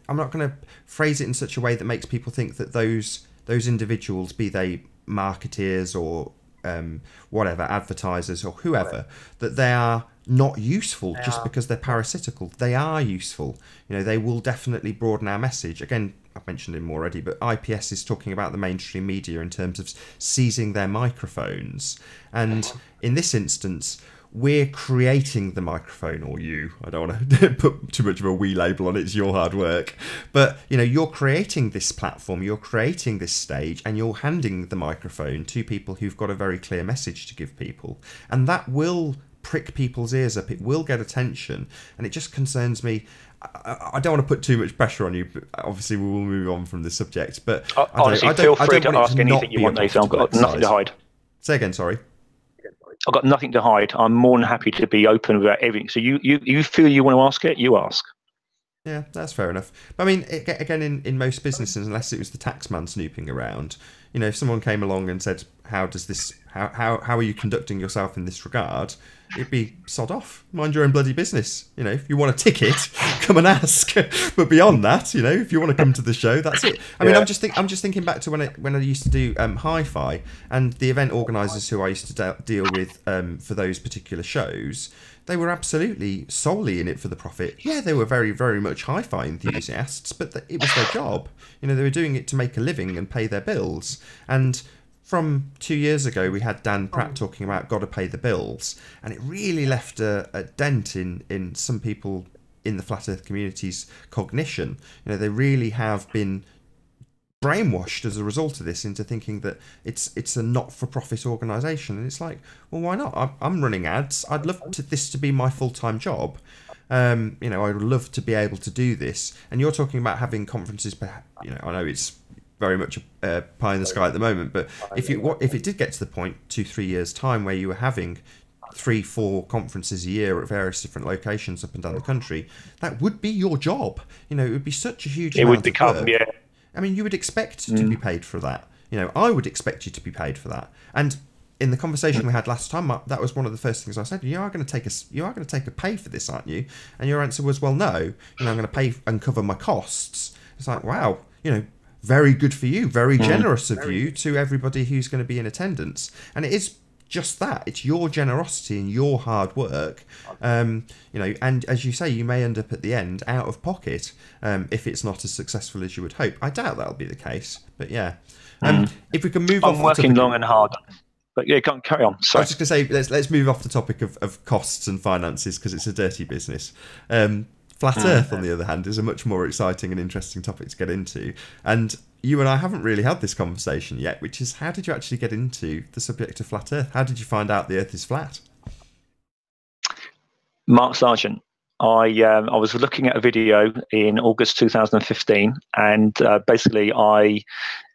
I'm not going to phrase it in such a way that makes people think that those individuals, be they marketeers or whatever, advertisers or whoever, that they are not useful just because they're parasitical. They are useful. They will definitely broaden our message. Again, I've mentioned him already, but IPS is talking about the mainstream media in terms of seizing their microphones. And in this instance, we're creating the microphone, or you. I don't want to put too much of a we label on it. It's your hard work. But, you're creating this platform, you're creating this stage, and you're handing the microphone to people who've got a very clear message to give people. And that will prick people's ears up. It will get attention. And it just concerns me. I don't want to put too much pressure on you, but obviously we will move on from the subject. But honestly, feel free to ask anything you want, Nathan. I've got nothing to hide. Say again, sorry. I've got nothing to hide. I'm more than happy to be open about everything. So you feel you want to ask it, you ask. Yeah, that's fair enough. But I mean, again, in most businesses, unless it was the tax man snooping around, if someone came along and said, how does this how are you conducting yourself in this regard? It'd be sod off, mind your own bloody business. You know, if you want a ticket, come and ask. But beyond that, you know, if you want to come to the show, that's it. I mean, I'm just thinking back to when I used to do hi-fi, and the event organisers who I used to deal with for those particular shows. They were absolutely solely in it for the profit. Yeah, they were very, very much hi-fi enthusiasts, but it was their job. You know, they were doing it to make a living and pay their bills. And from 2 years ago, we had Dan Pratt talking about got to pay the bills, and it really left a dent in some people in the Flat Earth community's cognition. You know, they really have been brainwashed as a result of this into thinking that it's a not-for-profit organisation, and it's like, well, why not? I'm running ads. I'd love this to be my full-time job. You know, I would love to be able to do this. And you're talking about having conferences. You know, I know it's very much pie in the sky at the moment, but if it did get to the point 2-3 years time where you were having 3-4 conferences a year at various different locations up and down the country, that would be your job. You know, it would be such a huge amount of work. Yeah. I mean, you would expect to be paid for that. You know, I would expect you to be paid for that. And in the conversation we had last time, that was one of the first things I said. You are going to take a pay for this, aren't you? And your answer was, well, no. You know, I'm going to pay and cover my costs. It's like, wow, you know, very good for you, very generous of you to everybody who's going to be in attendance. And it is just that. It's your generosity and your hard work. You know, and as you say, you may end up at the end out of pocket if it's not as successful as you would hope. I doubt that'll be the case, but yeah. If we can move on. I'm working long and hard. But yeah, carry on. Sorry. I was just going to say, let's move off the topic of costs and finances, because it's a dirty business. Flat Earth, on the other hand, is a much more exciting and interesting topic to get into. And you and I haven't really had this conversation yet, which is, how did you actually get into the subject of Flat Earth? How did you find out the Earth is flat? Mark Sargent. I was looking at a video in August 2015, and basically I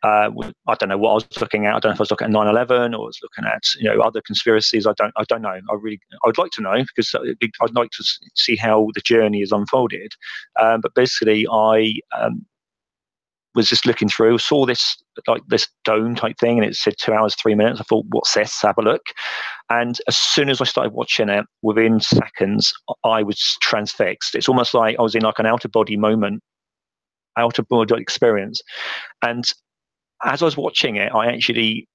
don't know what I was looking at. I don't know if I was looking at 9/11 or I was looking at, you know, other conspiracies. I don't know. I would like to know, because I'd like to see how the journey is unfolded. But basically, I was just looking through, saw this dome type thing, and it said 2 hours 3 minutes. I thought, what's this? Have a look. And as soon as I started watching it, within seconds, I was transfixed. It's almost like I was in like an out of body experience. And as I was watching it, I actually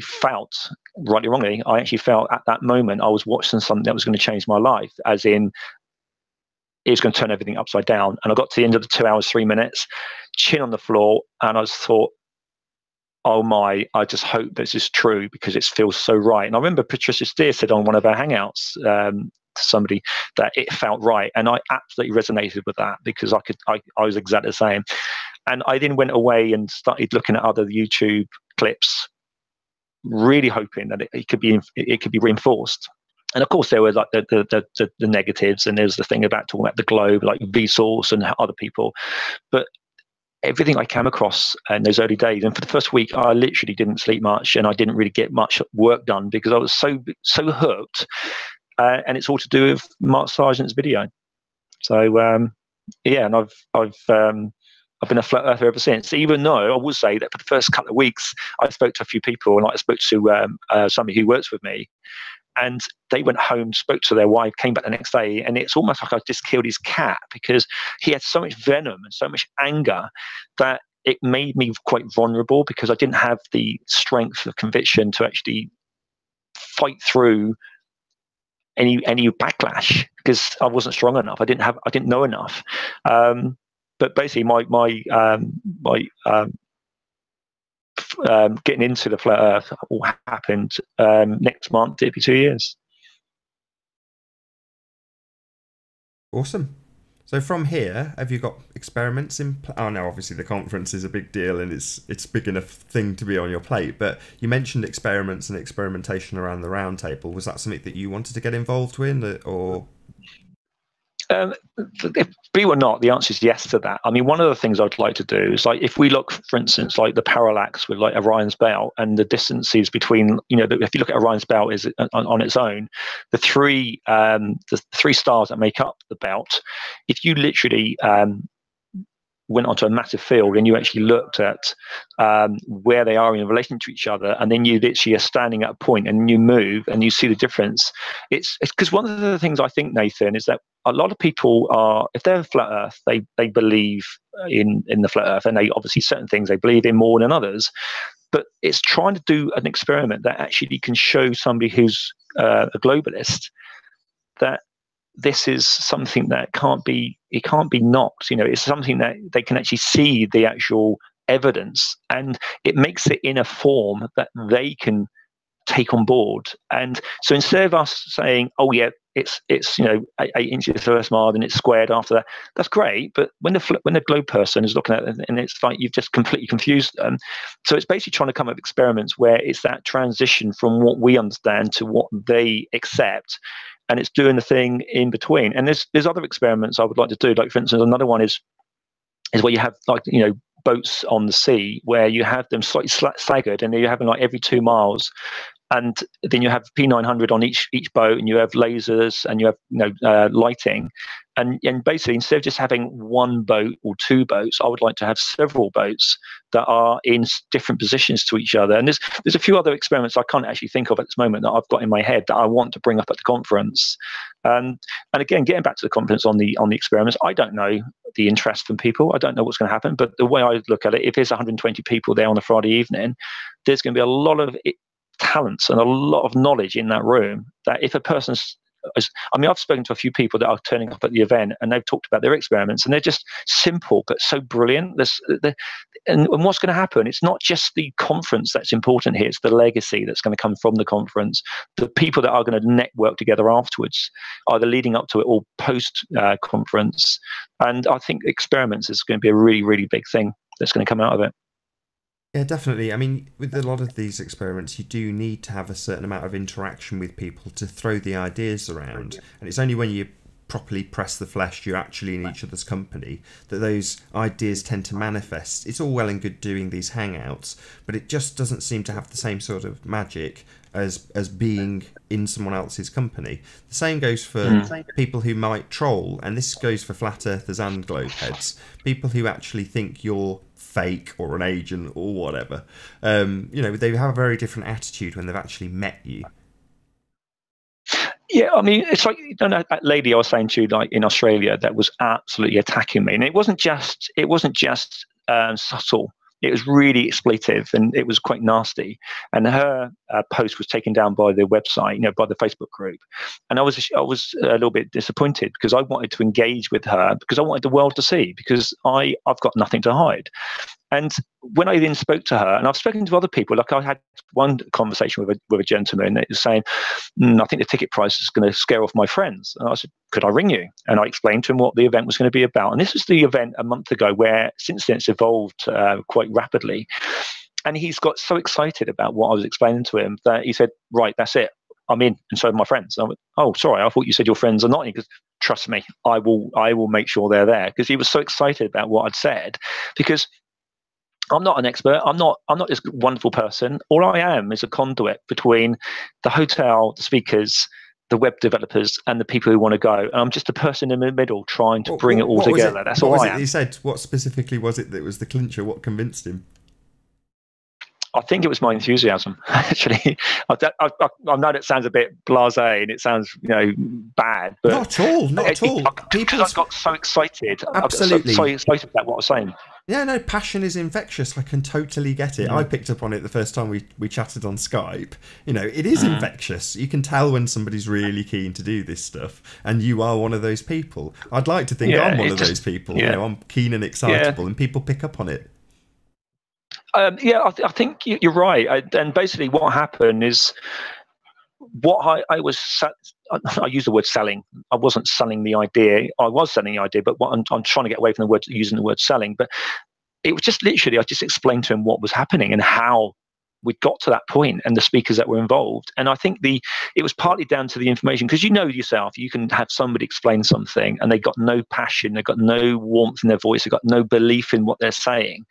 felt, rightly or wrongly, I actually felt at that moment I was watching something that was going to change my life, as in, it was going to turn everything upside down. And I got to the end of the 2 hours 3 minutes, chin on the floor, and I just thought, oh my, I just hope this is true, because it feels so right. And I remember Patricia Steer said on one of our hangouts to somebody that it felt right. And I absolutely resonated with that, because I was exactly the same. And I then went away and started looking at other YouTube clips, really hoping that it could be reinforced. And of course, there were like the negatives, and there's the thing about talking about the globe, like Vsauce and other people. But everything I came across in those early days, and for the first week, I literally didn't sleep much, and I didn't really get much work done, because I was so hooked. And it's all to do with Mark Sargent's video. So yeah, and I've been a flat earther ever since. Even though I will say that for the first couple of weeks, I spoke to a few people, and I spoke to somebody who works with me. And they went home, spoke to their wife, came back the next day, and it's almost like I just killed his cat, because he had so much venom and so much anger that it made me quite vulnerable, because I didn't have the strength of conviction to actually fight through any backlash, because I wasn't strong enough. I didn't know enough. But basically, my getting into the flat Earth all happened next month. It'll be 2 years. Awesome. So from here, have you got experiments in? Oh no, obviously the conference is a big deal, and it's big enough thing to be on your plate. But you mentioned experiments and experimentation around the round table. Was that something that you wanted to get involved with, or? Be or not, the answer is yes to that. I mean, one of the things I'd like to do is, like, if we look, for instance, like the parallax with like Orion's belt, and the distances between, you know, if you look at Orion's belt is on its own, the three stars that make up the belt, if you literally went onto a massive field and you actually looked at where they are in relation to each other, and then you literally are standing at a point and you move and you see the difference. It's because one of the things I think, Nathan, is that a lot of people are, if they're flat Earth, they believe in the flat Earth, and they obviously certain things they believe in more than others. But it's trying to do an experiment that actually can show somebody who's a globalist that this is something that can't be knocked. It's something that they can actually see the actual evidence, and it makes it in a form that they can take on board. And so instead of us saying, oh yeah, it's 8 inches first mile and it's squared after that, that's great. But when the globe person is looking at it, and it's like you've just completely confused them. So it's basically trying to come up with experiments where it's that transition from what we understand to what they accept, and it's doing the thing in between. And there's other experiments I would like to do. Like, for instance, another one is where you have boats on the sea where you have them slightly staggered, and then you're having like every 2 miles, and then you have P900 on each boat, and you have lasers, and you have lighting, and basically instead of just having one boat or 2 boats, I would like to have several boats that are in different positions to each other. And there's a few other experiments I can't actually think of at this moment that I've got in my head that I want to bring up at the conference. And again, getting back to the conference on the experiments, I don't know the interest from people. I don't know what's going to happen. But the way I look at it, if there's 120 people there on a Friday evening, there's going to be a lot of talents and a lot of knowledge in that room that if a person's, I've spoken to a few people that are turning up at the event, and they've talked about their experiments, and they're just simple but so brilliant. And what's going to happen? It's not just the conference that's important here. It's the legacy that's going to come from the conference. The people that are going to network together afterwards, either leading up to it or post conference. And I think experiments is going to be a really, really big thing that's going to come out of it. Yeah, definitely. I mean, with a lot of these experiments, you do need to have a certain amount of interaction with people to throw the ideas around. And it's only when you properly press the flesh, you're actually in each other's company, that those ideas tend to manifest. It's all well and good doing these hangouts, but it just doesn't seem to have the same sort of magic as being in someone else's company. The same goes for people who might troll, and this goes for flat earthers and globe heads, people who actually think you're fake or an agent or whatever. They have a very different attitude when they've actually met you. Yeah, I mean, it's like, that lady I was saying to you, like in Australia, that was absolutely attacking me, and it wasn't just subtle. It was really expletive, and it was quite nasty. And her post was taken down by the website, by the Facebook group. And I was a little bit disappointed, because I wanted to engage with her, because I wanted the world to see, because I've got nothing to hide. And when I then spoke to her, and I've spoken to other people, like I had one conversation with a gentleman that was saying, I think the ticket price is going to scare off my friends. And I said, could I ring you? And I explained to him what the event was going to be about. And this was the event a month ago, where since then it's evolved quite rapidly. And he's got so excited about what I was explaining to him that he said, right, that's it, I'm in, and so are my friends. And I went, oh, sorry, I thought you said your friends are not in. Because trust me, I will make sure they're there. Because he was so excited about what I'd said. Because I'm not an expert. I'm not this wonderful person. All I am is a conduit between the hotel, the speakers, the web developers, and the people who want to go. And I'm just a person in the middle trying to bring it all together. That's all I am. He said, what specifically was it that was the clincher? What convinced him? I think it was my enthusiasm, actually. I know that sounds a bit blasé, and it sounds, bad. But not at all. Because I got so excited. Absolutely. I got so excited about what I was saying. Yeah, no, passion is infectious. I can totally get it. I picked up on it the first time we chatted on Skype. It is infectious. You can tell when somebody's really keen to do this stuff, and you are one of those people. I'd like to think I'm one of those people. Yeah. I'm keen and excitable, and people pick up on it. I think you're right. And basically what happened is, what I use the word selling. I wasn't selling the idea. I was selling the idea, but what I'm trying to get away from using the word selling. But it was just literally, I just explained to him what was happening and how we got to that point, and the speakers that were involved. And I think it was partly down to the information, because yourself, you can have somebody explain something and they got no passion, they got no warmth in their voice, they got no belief in what they're saying.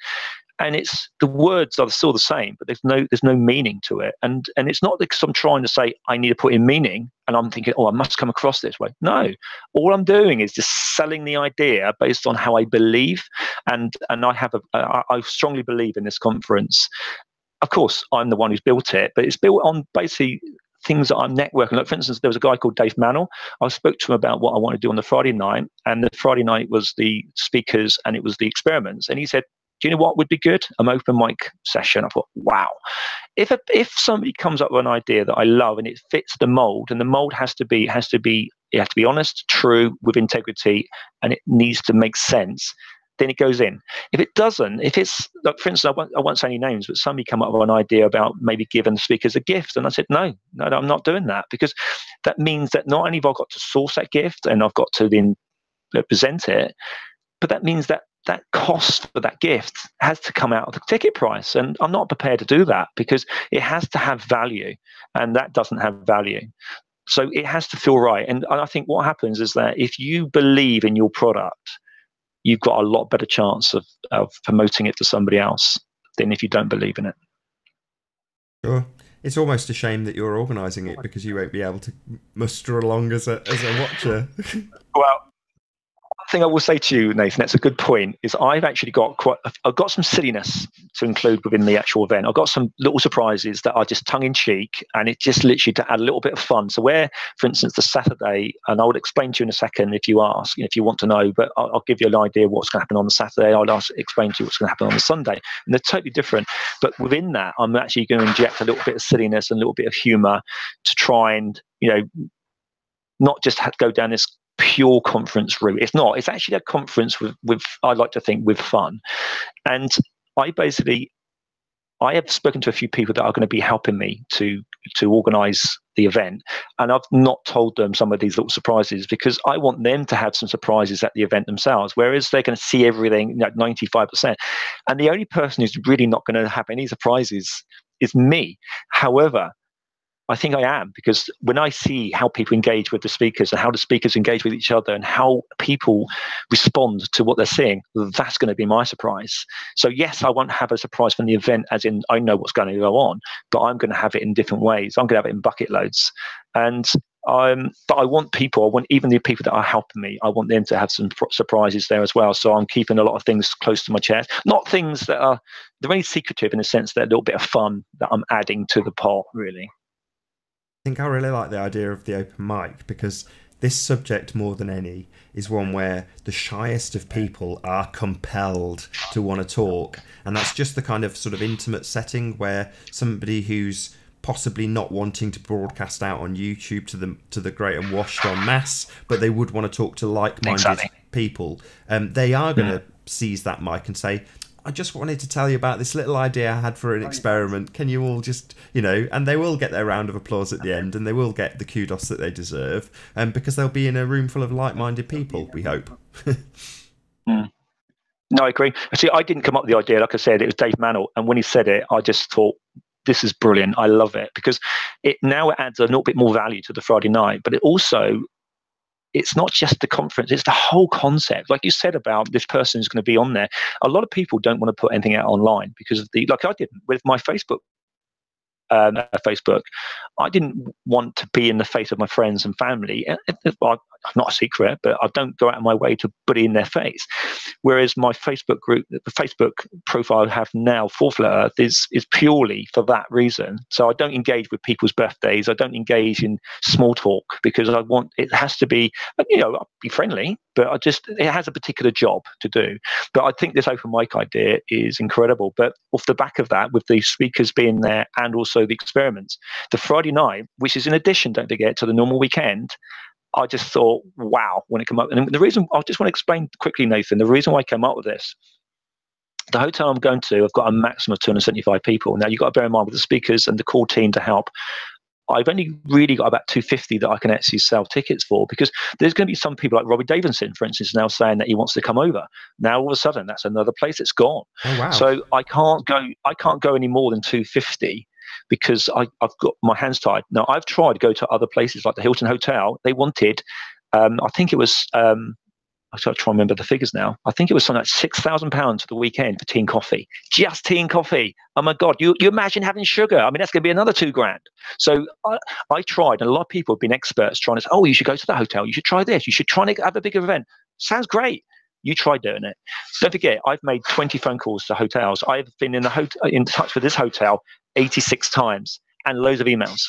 and it's the words are still the same, but there's no meaning to it. And it's not because I'm trying to say I need to put in meaning, and I'm thinking, oh, I must come across this way. No, all I'm doing is just selling the idea based on how I believe, and I strongly believe in this conference. Of course, I'm the one who's built it, but it's built on basically things that I'm networking. Like, for instance, there was a guy called Dave Mannell. I spoke to him about what I want to do on the Friday night, and the Friday night was the speakers and it was the experiments. And he said, do you know what would be good? An open mic session. I thought, wow. If somebody comes up with an idea that I love and it fits the mold, and the mold has to be honest, true, with integrity, and it needs to make sense, then it goes in. If it doesn't, if it's like, for instance, I won't say any names, but somebody come up with an idea about maybe giving the speakers a gift, and I said, no, I'm not doing that, because that means that not only have I got to source that gift and I've got to then present it, but that means that cost for that gift has to come out of the ticket price, and I'm not prepared to do that, because it has to have value, and that doesn't have value. So it has to feel right. And I think what happens is that if you believe in your product, you've got a lot better chance of promoting it to somebody else than if you don't believe in it. Sure. It's almost a shame that you're organising it, because you won't be able to muster along as a watcher. Well, one thing I will say to you, Nathan, that's a good point, is I've actually got I've got some silliness to include within the actual event. I've got some little surprises that are just tongue-in-cheek, and it's just literally to add a little bit of fun. So where, for instance, the Saturday, and I will explain to you in a second if you ask, if you want to know, but I'll give you an idea of what's going to happen on the Saturday. I'll explain to you what's going to happen on the Sunday. And they're totally different. But within that, I'm actually going to inject a little bit of silliness and a little bit of humour to try and, not just go down this pure conference route. It's not. It's actually a conference with I like to think, with fun. And I have spoken to a few people that are going to be helping me to organise the event, and I've not told them some of these little surprises, because I want them to have some surprises at the event themselves, whereas they're going to see everything 95%. And the only person who's really not going to have any surprises is me. However, I think I am, because when I see how people engage with the speakers and how the speakers engage with each other and how people respond to what they're seeing, that's going to be my surprise. So yes, I won't have a surprise from the event as in I know what's going to go on, but I'm going to have it in different ways. I'm going to have it in bucket loads. And but I want even the people that are helping me, I want them to have some surprises there as well. So I'm keeping a lot of things close to my chest, not things that are, they're very secretive in the sense that a little bit of fun that I'm adding to the pot, really. I think I really like the idea of the open mic, because this subject, more than any, is one where the shyest of people are compelled to want to talk. And that's just the kind of sort of intimate setting where somebody who's possibly not wanting to broadcast out on YouTube to the great and washed en masse, but they would want to talk to like-minded people. They are going to seize that mic and say, I just wanted to tell you about this little idea I had for an experiment. Can you all just, and they will get their round of applause at the end, and they will get the kudos that they deserve, because they'll be in a room full of like-minded people, we hope. No, I agree. See, I didn't come up with the idea. Like I said, it was Dave Mannell. And when he said it, I just thought, this is brilliant. I love it, because it adds a little bit more value to the Friday night, but it's not just the conference, it's the whole concept. Like you said about this person who's going to be on there. A lot of people don't want to put anything out online because of like I didn't with my Facebook. I didn't want to be in the face of my friends and family. I'm not a secret, but I don't go out of my way to put it in their face. Whereas my Facebook group, the Facebook profile I have now for Flat Earth is purely for that reason. So I don't engage with people's birthdays. I don't engage in small talk, because it has to be, I'll be friendly, but it has a particular job to do. But I think this open mic idea is incredible. But off the back of that, with the speakers being there and also the experiments, the Friday night, which is in addition, don't forget, to the normal weekend, I just thought, wow, when it came up. And the reason, I just want to explain quickly, Nathan, the reason why I came up with this. The hotel I'm going to, I've got a maximum of 275 people. Now, you've got to bear in mind with the speakers and the core team to help, I've only really got about 250 that I can actually sell tickets for, because there's going to be some people like Robbie Davidson, for instance, now saying that he wants to come over. Now, all of a sudden, that's another place that's gone. Oh, wow. So I can't go any more than 250. Because I've got my hands tied. Now, I've tried to go to other places like the Hilton Hotel. They wanted, I think it was I try to remember the figures now. I think it was something like £6,000 for the weekend for tea and coffee. Just tea and coffee. Oh my God! You imagine having sugar? I mean, that's going to be another £2,000. So I tried, and a lot of people have been experts trying to say, "Oh, you should go to the hotel. You should try this. You should try and have a bigger event." Sounds great. You try doing it. Don't forget, I've made 20 phone calls to hotels. I've been in touch with this hotel 86 times and loads of emails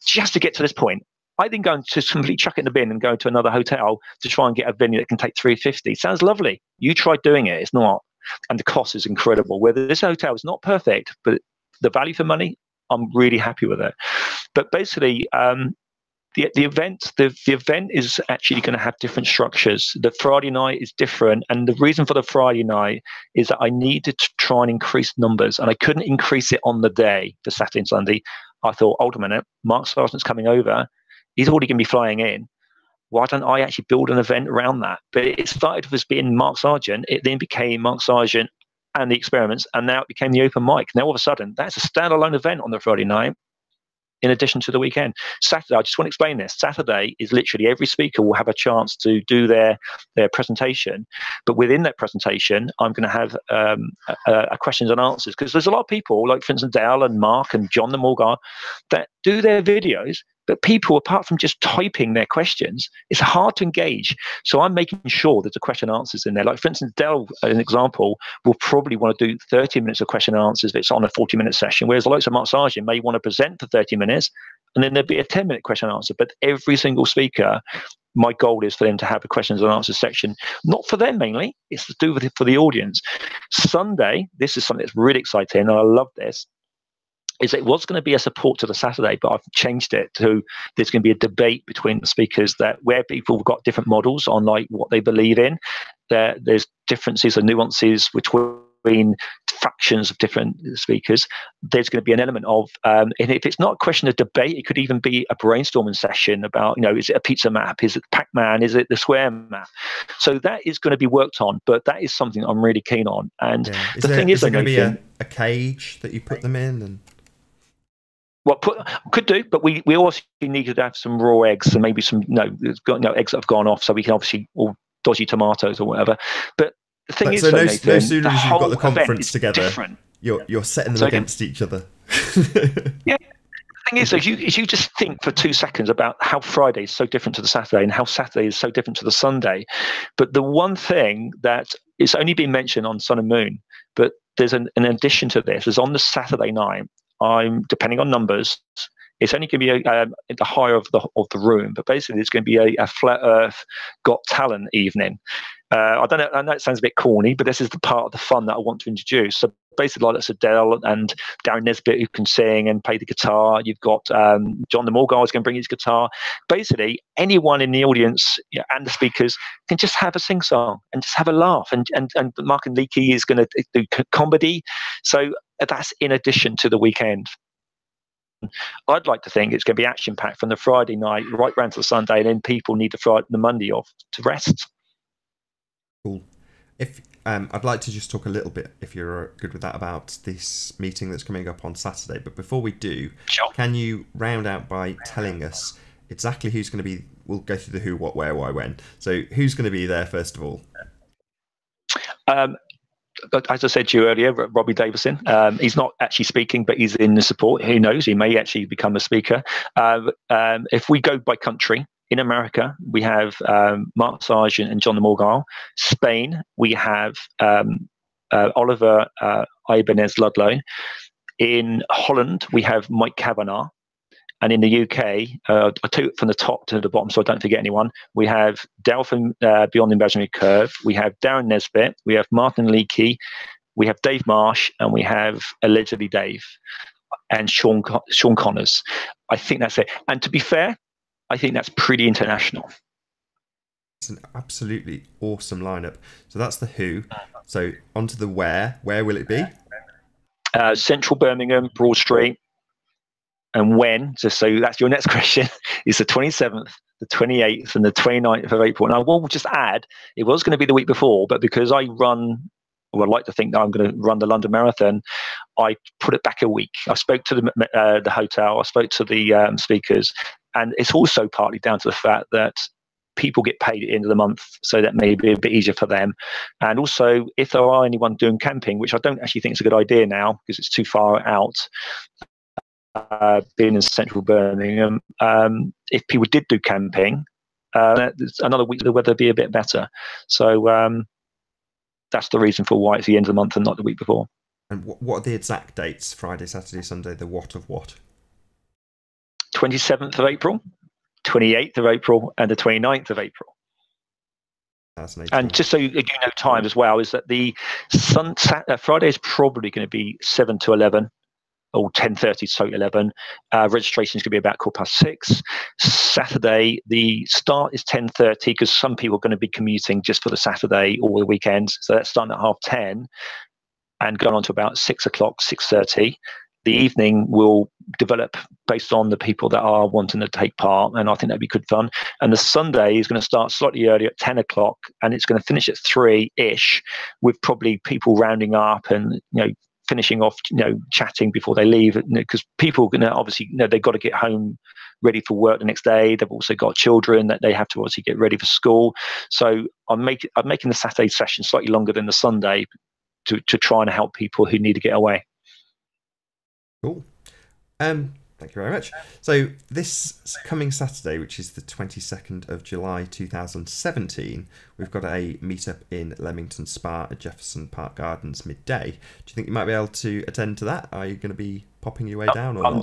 just to get to this point. I then go to simply chuck it in the bin and go to another hotel to try and get a venue that can take 350. Sounds lovely. You try doing it. It's not. And the cost is incredible. Whether this hotel is not perfect, but the value for money, I'm really happy with it. But basically, the event is actually going to have different structures. The Friday night is different. And the reason for the Friday night is that I needed to try and increase numbers. And I couldn't increase it on the day for Saturday and Sunday. I thought, hold on a minute, Mark Sargent's coming over. He's already going to be flying in. Why don't I actually build an event around that? But it started with being Mark Sargent. It then became Mark Sargent and the experiments, and now it became the open mic. Now all of a sudden, that's a standalone event on the Friday night, in addition to the weekend. Saturday, I just want to explain this. Saturday is literally every speaker will have a chance to do their presentation. But within that presentation, I'm going to have a questions and answers, because there's a lot of people, like for instance, Dale and Mark and John the Morgar, that do their videos, but people, apart from just typing their questions, it's hard to engage. So I'm making sure there's a question and answers in there. Like for instance, Dell, as an example, will probably want to do 30 minutes of question and answers if it's on a 40-minute session, whereas the likes of Mark Sargent may want to present for 30 minutes, and then there'll be a 10-minute question and answer. But every single speaker, my goal is for them to have a questions and answers section, not for them mainly, it's to do with it for the audience. Sunday, this is something that's really exciting, and I love this, is it was going to be a support to the Saturday, but I've changed it to there's going to be a debate between the speakers that where people have got different models on like what they believe in. There's differences and nuances between fractions of different speakers. There's going to be an element of, and if it's not a question of debate, it could even be a brainstorming session about, is it a pizza map? Is it Pac-Man? Is it the square map? So that is going to be worked on, but that is something I'm really keen on. And the thing is, there going to be a cage that you put them in? And could do, but we also needed to have some raw eggs and maybe some eggs that have gone off, so we can obviously, or dodgy tomatoes or whatever. But the thing is, no sooner as you've got the conference together, different. You're setting them against each other. Yeah. The thing is, if you just think for 2 seconds about how Friday is so different to the Saturday and how Saturday is so different to the Sunday, but the one thing that it's only been mentioned on Sun and Moon, but there's an addition to this, is on the Saturday night, I'm depending on numbers, it's only going to be the higher of the room, but basically it's going to be a Flat Earth Got Talent evening. I don't know. I know it sounds a bit corny, but this is the part of the fun that I want to introduce. So basically, like Adele and Darren Nesbitt, who can sing and play the guitar. You've got John the Morgar is going to bring his guitar. Basically, anyone in the audience and the speakers can just have a sing song and just have a laugh. And Mark and Leakey is going to do comedy. So that's in addition to the weekend. I'd like to think it's going to be action-packed from the Friday night right round to the Sunday, and then people need the Monday off to rest. Cool. If I'd like to just talk a little bit, if you're good with that, about this meeting that's coming up on Saturday. But before we do, sure. Can you round out by telling us exactly who's going to be? We'll go through the who, what, where, why, when. So who's going to be there first of all? As I said to you earlier, Robbie Davison. He's not actually speaking, but he's in the support. Who knows? He may actually become a speaker. If we go by country, in America, we have Mark Sargent and John the Morgar. Spain, we have Oliver Ibanez Ludlow. In Holland, we have Mike Kavanagh. And in the UK, I took it from the top to the bottom so I don't forget anyone. We have Dale from Beyond the Imaginary Curve. We have Darren Nesbitt. We have Martin Leakey. We have Dave Marsh. And we have Allegedly Dave and Sean Connors. I think that's it. And to be fair, I think that's pretty international. It's an absolutely awesome lineup. So that's the who. So on to the where. Where will it be? Central Birmingham, Broad Street. And when, just so that's your next question, is the 27th, the 28th, and the 29th of April. And I will just add, it was going to be the week before, but because I I'd like to think that I'm going to run the London Marathon, I put it back a week. I spoke to the hotel, I spoke to the speakers, and it's also partly down to the fact that people get paid at the end of the month, so that may be a bit easier for them. And also, if there are anyone doing camping, which I don't actually think is a good idea now because it's too far out, being in central Birmingham, if people did do camping, another week the weather would be a bit better. So that's the reason for why it's the end of the month and not the week before. And what are the exact dates? Friday, Saturday, Sunday, the what of what? 27th of April, 28th of April, and the 29th of April. And just so you know time as well, is that the Friday is probably going to be 7 to 11 or 10:30 to 11. Registration is going to be about 6:15. Saturday, the start is 10:30 because some people are going to be commuting just for the Saturday or the weekend. So that's starting at 10:30 and going on to about 6 o'clock, 6:30. The evening will develop based on the people that are wanting to take part, and I think that'd be good fun. And the Sunday is going to start slightly earlier at 10 o'clock, and it's going to finish at 3-ish, with probably people rounding up and finishing off, chatting before they leave, because people are going to obviously, they've got to get home ready for work the next day. They've also got children that they have to obviously get ready for school. So I'm making the Saturday session slightly longer than the Sunday to try and help people who need to get away. Cool. Thank you very much. So this coming Saturday, which is the 22nd of July 2017, we've got a meetup in Leamington Spa at Jefferson Park Gardens midday. Do you think you might be able to attend to that? Are you going to be popping your way down or not? I'm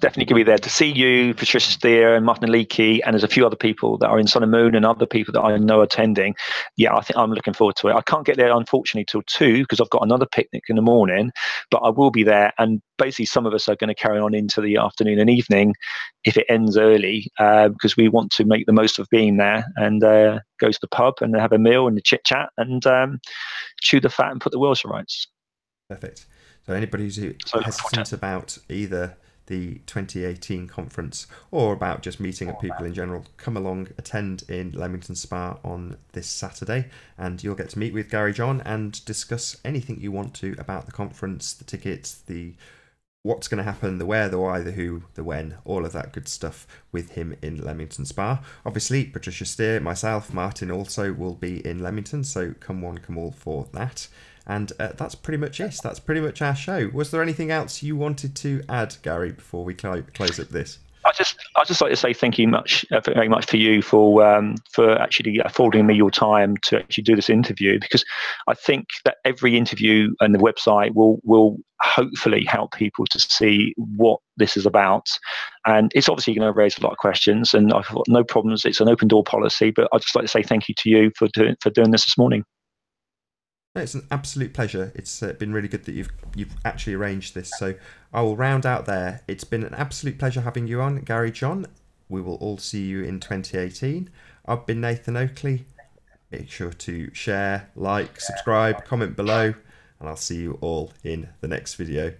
definitely going to be there to see you, Patricia Steer and Martin Leakey, and there's a few other people that are in Sun and Moon and other people that I know are attending. Yeah, I think I'm looking forward to it. I can't get there, unfortunately, till 2 because I've got another picnic in the morning, but I will be there. And basically, some of us are going to carry on into the afternoon and evening if it ends early, because we want to make the most of being there and go to the pub and have a meal and a chit chat and chew the fat and put the wheels to rights. Perfect. So anybody who's hesitant about either the 2018 conference or about just meeting up people in general, come along, attend in Leamington Spa on this Saturday, and you'll get to meet with Gary John and discuss anything you want to about the conference, the tickets, the what's going to happen, the where, the why, the who, the when, all of that good stuff with him in Leamington Spa. Obviously, Patricia Steer, myself, Martin also will be in Leamington, so come one, come all for that. And that's pretty much it. That's pretty much our show. Was there anything else you wanted to add, Gary, before we close up this? I'd just like to say thank you very much for you for actually affording me your time to actually do this interview, because I think that every interview and the website will hopefully help people to see what this is about. And it's obviously going to raise a lot of questions, and I've got no problems. It's an open door policy, but I'd just like to say thank you to you for doing this morning. No, it's an absolute pleasure. It's been really good that you've actually arranged this. So I will round out there. It's been an absolute pleasure having you on, Gary John. We will all see you in 2018. I've been Nathan Oakley. Make sure to share, like, subscribe, comment below, and I'll see you all in the next video.